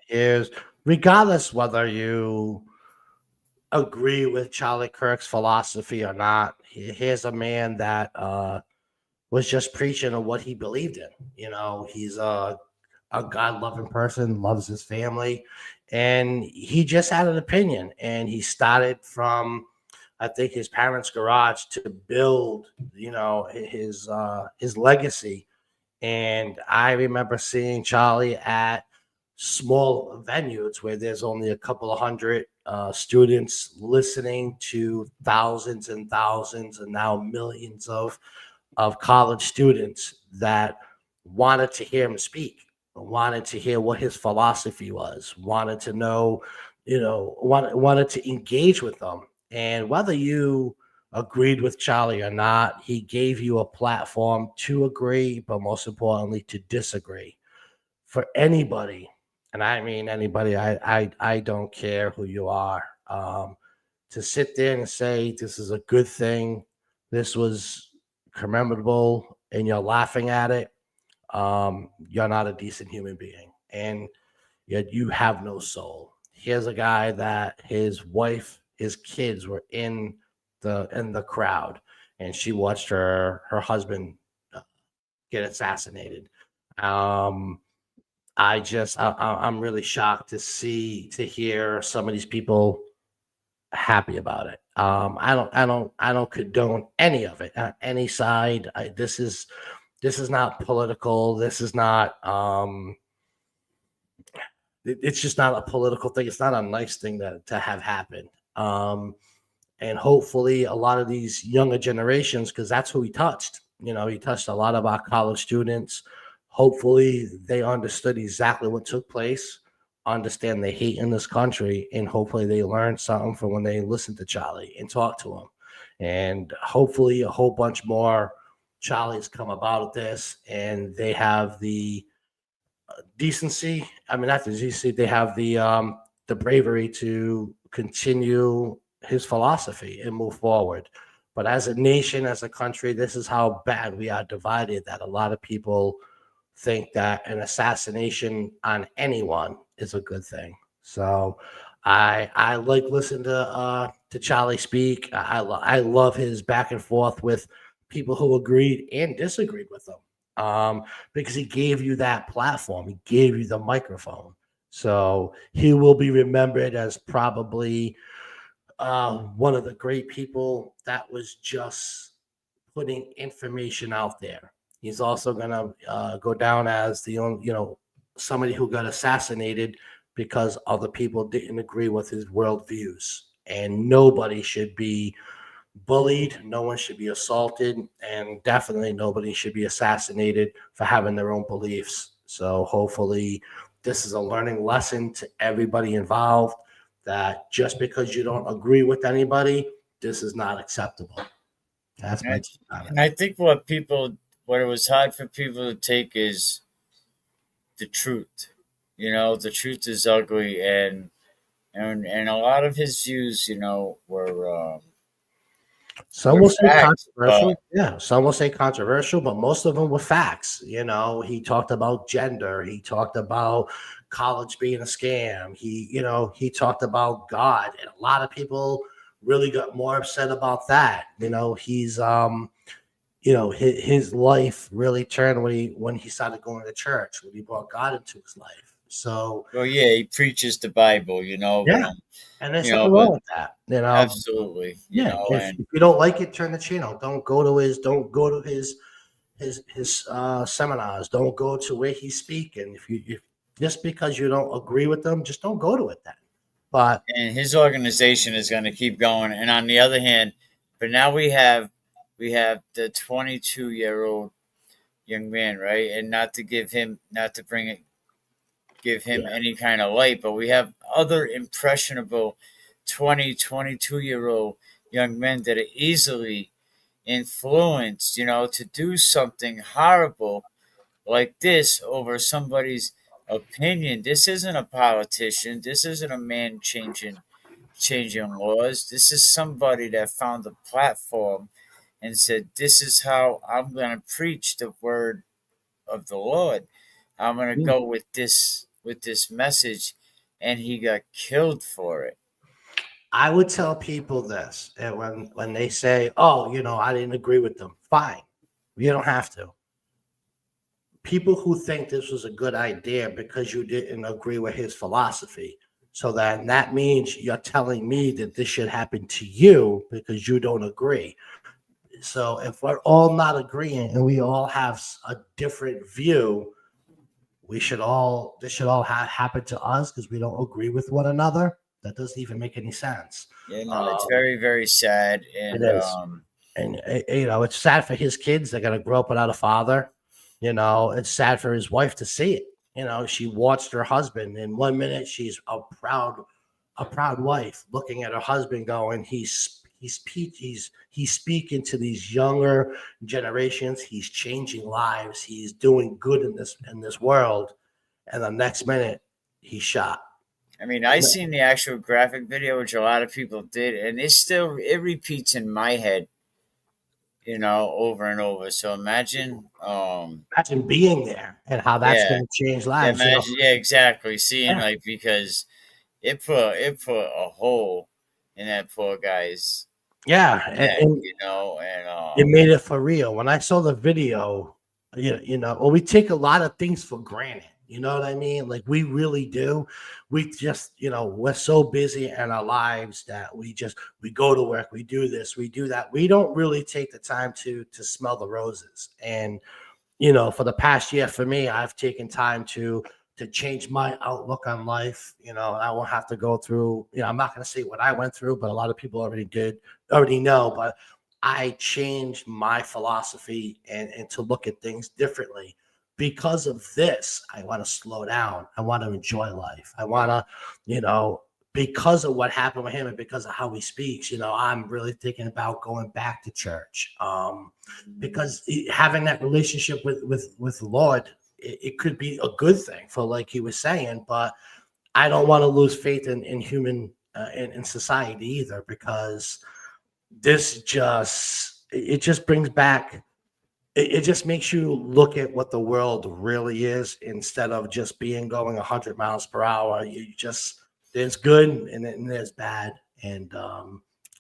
Is regardless whether you agree with Charlie Kirk's philosophy or not, here's a man that was just preaching of what he believed in. He's a God-loving person, loves his family, and he just had an opinion. And he started from, I think, his parents' garage to build, his legacy. And I remember seeing Charlie at small venues where there's only a couple of hundred students listening to thousands and thousands and now millions of college students that wanted to hear him speak, wanted to hear what his philosophy was, wanted to know, wanted to engage with them. And whether you agreed with Charlie or not, he gave you a platform to agree, but most importantly, to disagree. For anybody, and I mean anybody, I don't care who you are, to sit there and say this is a good thing, this was commemorable, and you're laughing at it, you're not a decent human being, and yet you have no soul. Here's a guy that his wife, his kids were in the crowd, and she watched her husband get assassinated. I'm really shocked to hear some of these people happy about it. I don't condone any of it on any side. This is not political. This is not it's just not a political thing. It's not a nice thing to have happen. And hopefully a lot of these younger generations, because that's who he touched. He touched a lot of our college students. Hopefully they understood exactly what took place, understand the hate in this country, and hopefully they learned something from when they listened to Charlie and talked to him. And hopefully a whole bunch more Charlies come about this, and they have the decency. I mean, not the decency. They have the bravery to continue his philosophy and move forward. But as a nation, as a country, this is how bad we are divided, that a lot of people think that an assassination on anyone is a good thing. So I like listening to Charlie speak. I love his back and forth with people who agreed and disagreed with him, because he gave you that platform. He gave you the microphone. So he will be remembered as probably one of the great people that was just putting information out there. He's also going to go down as the only, somebody who got assassinated because other people didn't agree with his worldviews. And nobody should be bullied, no one should be assaulted, and definitely nobody should be assassinated for having their own beliefs. So hopefully this is a learning lesson to everybody involved, that just because you don't agree with anybody, this is not acceptable. That's my take on it. And I think what it was hard for people to take is the truth. The truth is ugly, and a lot of his views, were Some will say facts, controversial. Yeah, some will say controversial, but most of them were facts. He talked about gender. He talked about college being a scam. He talked about God, and a lot of people really got more upset about that. He's his life really turned when he started going to church, when he brought God into his life. So, well, yeah, he preaches the Bible, yeah, and there's you know, nothing but wrong with that. absolutely, Yeah, if and you don't like it, turn the channel. Don't go to his seminars. Don't go to where he's speaking. If just because you don't agree with them, just don't go to it then. But his organization is going to keep going. And on the other hand, but now we have the 22-year-old young man, right? And not to give him any kind of light, but we have other impressionable 22-year-old young men that are easily influenced, to do something horrible like this over somebody's opinion. This isn't a politician. This isn't a man changing laws. This is somebody that found a platform and said, "This is how I'm going to preach the word of the Lord. I'm going to go with this message," and he got killed for it. I would tell people this, and when they say, "Oh, I didn't agree with them," fine, you don't have to. People who think this was a good idea because you didn't agree with his philosophy, so then that means you're telling me that this should happen to you because you don't agree. So if we're all not agreeing and we all have a different view, this should all happen to us because we don't agree with one another. That doesn't even make any sense. Yeah, no, it's very, very sad. And It is. And it's sad for his kids. They're gonna grow up without a father. It's sad for his wife to see it. She watched her husband, and 1 minute she's a proud wife looking at her husband going, he's speaking to these younger generations. He's changing lives. He's doing good in this world. And the next minute he's shot. I mean, I seen the actual graphic video, which a lot of people did, and it repeats in my head, over and over. So imagine being there and how that's going to change lives. Yeah, exactly. Seeing because it put a hole in that poor guy's neck, and it made it for real. When I saw the video, we take a lot of things for granted. You know what I mean? Like we really do. We just, we're so busy in our lives that we go to work, we do this, we do that. We don't really take the time to smell the roses. And, for the past year, for me, I've taken time to change my outlook on life. I won't have to go through, I'm not going to say what I went through, but a lot of people already know, but I changed my philosophy and to look at things differently. Because of this, I want to slow down. I want to enjoy life. I want to, because of what happened with him and because of how he speaks, I'm really thinking about going back to church. Because having that relationship with the Lord, it could be a good thing for, like he was saying, but I don't want to lose faith in human, in society either, because this just brings back it just makes you look at what the world really is instead of just being going 100 miles per hour. You just, there's good and there's bad. And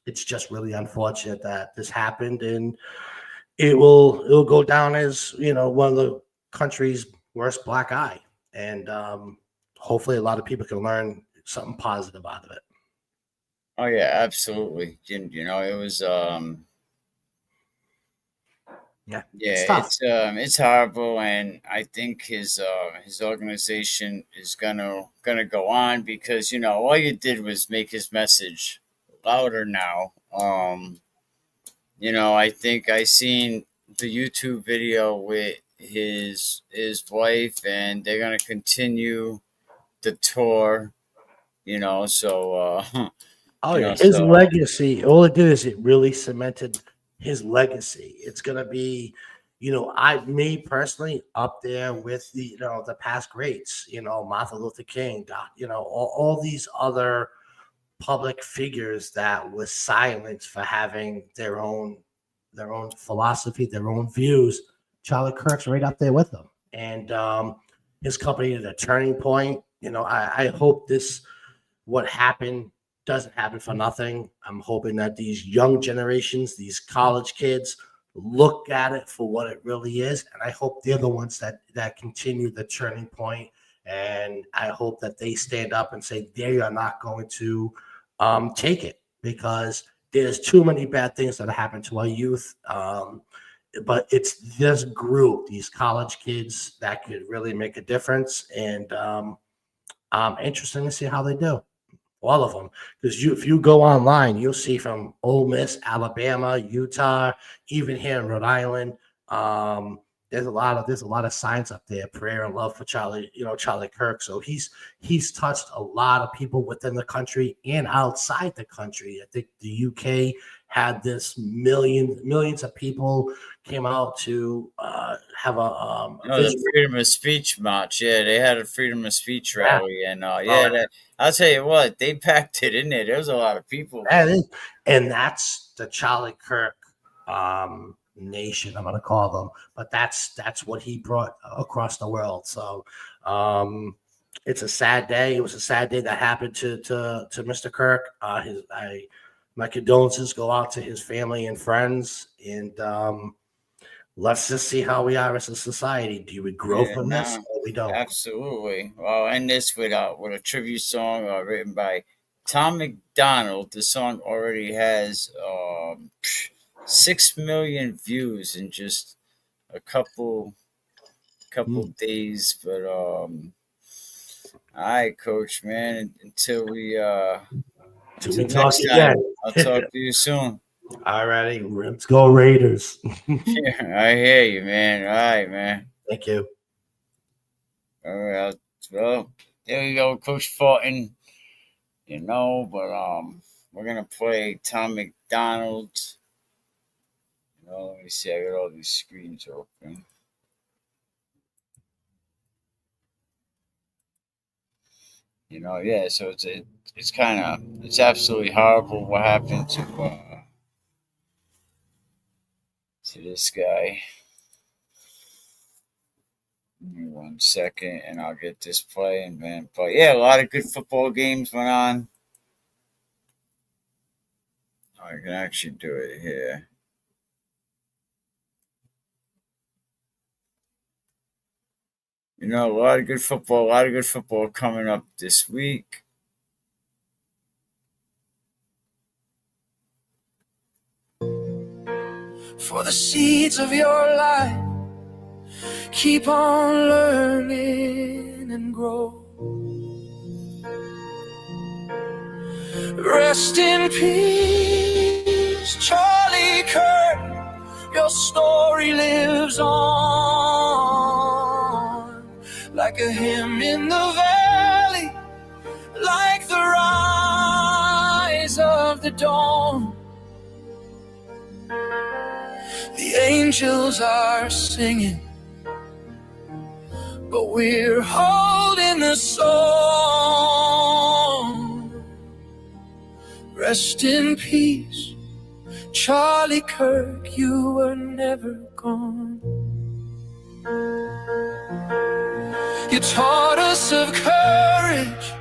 it's just really unfortunate that this happened. And it'll go down as, one of the country's worst black eye. And hopefully a lot of people can learn something positive out of it. Oh yeah, absolutely. It was Yeah, it's yeah, tough. it's horrible, and I think his organization is gonna go on because all you did was make his message louder now. I think I seen the YouTube video with his wife, and they're gonna continue the tour. So Oh yeah, his so legacy. All it did is it really cemented his legacy. It's gonna be, me personally up there with the past greats. Martin Luther King. All these other public figures that was silenced for having their own philosophy, their own views. Charlie Kirk's right up there with them, and his company is a turning point. I hope what happened doesn't happen for nothing. I'm hoping that these young generations, these college kids, look at it for what it really is, and I hope they're the ones that continue the turning point. And I hope that they stand up and say they are not going to take it, because there's too many bad things that happen to our youth. But it's this group, these college kids, that could really make a difference. And I'm interested to see how they do. All of them, because if you go online, you'll see from Ole Miss, Alabama, Utah, even here in Rhode Island. There's a lot of signs up there, prayer and love for Charlie Kirk. So he's touched a lot of people within the country and outside the country. I think the UK had this millions of people came out to have a the freedom of speech march. Yeah, they had a freedom of speech yeah. rally, and I'll tell you what, they packed it in there. There was a lot of people. And that's the Charlie Kirk nation, I'm going to call them, but that's what he brought across the world. So it's a sad day. It was a sad day that happened to Mr. Kirk. My condolences go out to his family and friends, and let's just see how we are as a society. Do we grow from this, or we don't? Absolutely. Well, end this with a tribute song written by Tom McDonald. The song already has 6 million views in just a couple days. But all right, Coach, man. Until Talk next again. time, I'll talk to you soon. All righty, let's go Raiders. Yeah, I hear you, man. All right, man. Thank you. All right. Well, there you go, Coach Fulton. But we're gonna play Tom McDonald. Let me see. I got all these screens open. Yeah. So it's absolutely horrible what happened to this guy. Give me 1 second, and I'll get this playing, man. But yeah, a lot of good football games went on. I can actually do it here. A lot of good football coming up this week. For the seeds of your life, keep on learning and grow. Rest in peace, Charlie Kirk. Your story lives on like a hymn in the valley, like the rise of the dawn. The angels are singing, but we're holding the song. Rest in peace, Charlie Kirk, you were never gone. You taught us of courage.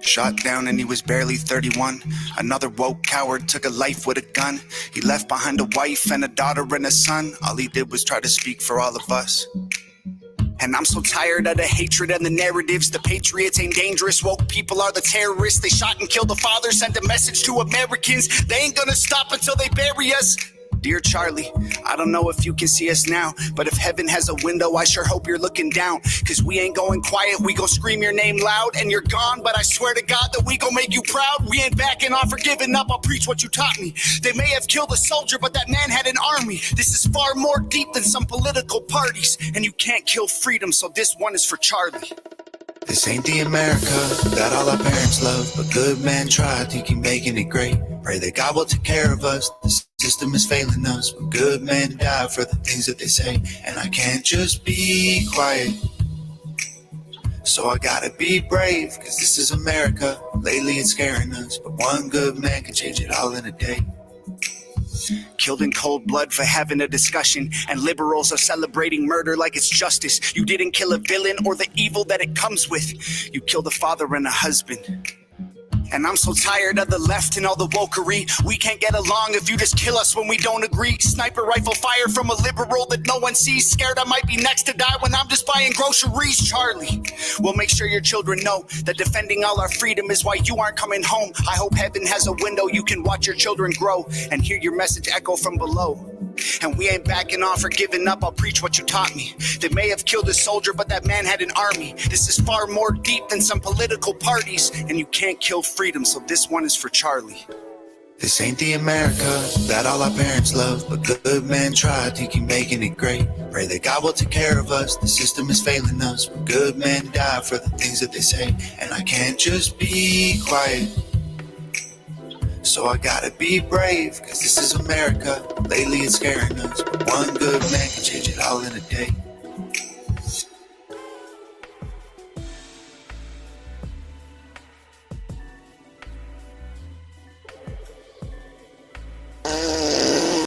Shot down and he was barely 31. Another woke coward took a life with a gun. He left behind a wife and a daughter and a son. All he did was try to speak for all of us. And I'm so tired of the hatred and the narratives. The patriots ain't dangerous, woke people are the terrorists. They shot and killed the father, sent a message to Americans. They ain't gonna stop until they bury us. Dear Charlie, I don't know if you can see us now, but if heaven has a window, I sure hope you're looking down. Cause we ain't going quiet, we gon' scream your name loud. And you're gone, but I swear to God that we gon' make you proud. We ain't backing off or giving up, I'll preach what you taught me. They may have killed a soldier, but that man had an army. This is far more deep than some political parties. And you can't kill freedom, so this one is for Charlie. This ain't the America that all our parents love, but good men tried to keep making it great. Pray that God will take care of us. The system is failing us, but good men die for the things that they say. And I can't just be quiet, so I gotta be brave, cause this is America. Lately it's scaring us, but one good man can change it all in a day. Killed in cold blood for having a discussion, and liberals are celebrating murder like it's justice. You didn't kill a villain or the evil that it comes with. You killed a father and a husband. And I'm so tired of the left and all the wokery. We can't get along if you just kill us when we don't agree. Sniper rifle fire from a liberal that no one sees. Scared I might be next to die when I'm just buying groceries. Charlie, we'll make sure your children know that defending all our freedom is why you aren't coming home. I hope heaven has a window you can watch your children grow and hear your message echo from below. And we ain't backing off or giving up, I'll preach what you taught me. They may have killed a soldier, but that man had an army. This is far more deep than some political parties. And you can't kill freedom, so this one is for Charlie. This ain't the America that all our parents love, but good men tried to keep making it great. Pray that God will take care of us. The system is failing us, but good men die for the things that they say. And I can't just be quiet, so I gotta be brave, cause this is America. Lately it's scaring us, but one good man can change it all in a day.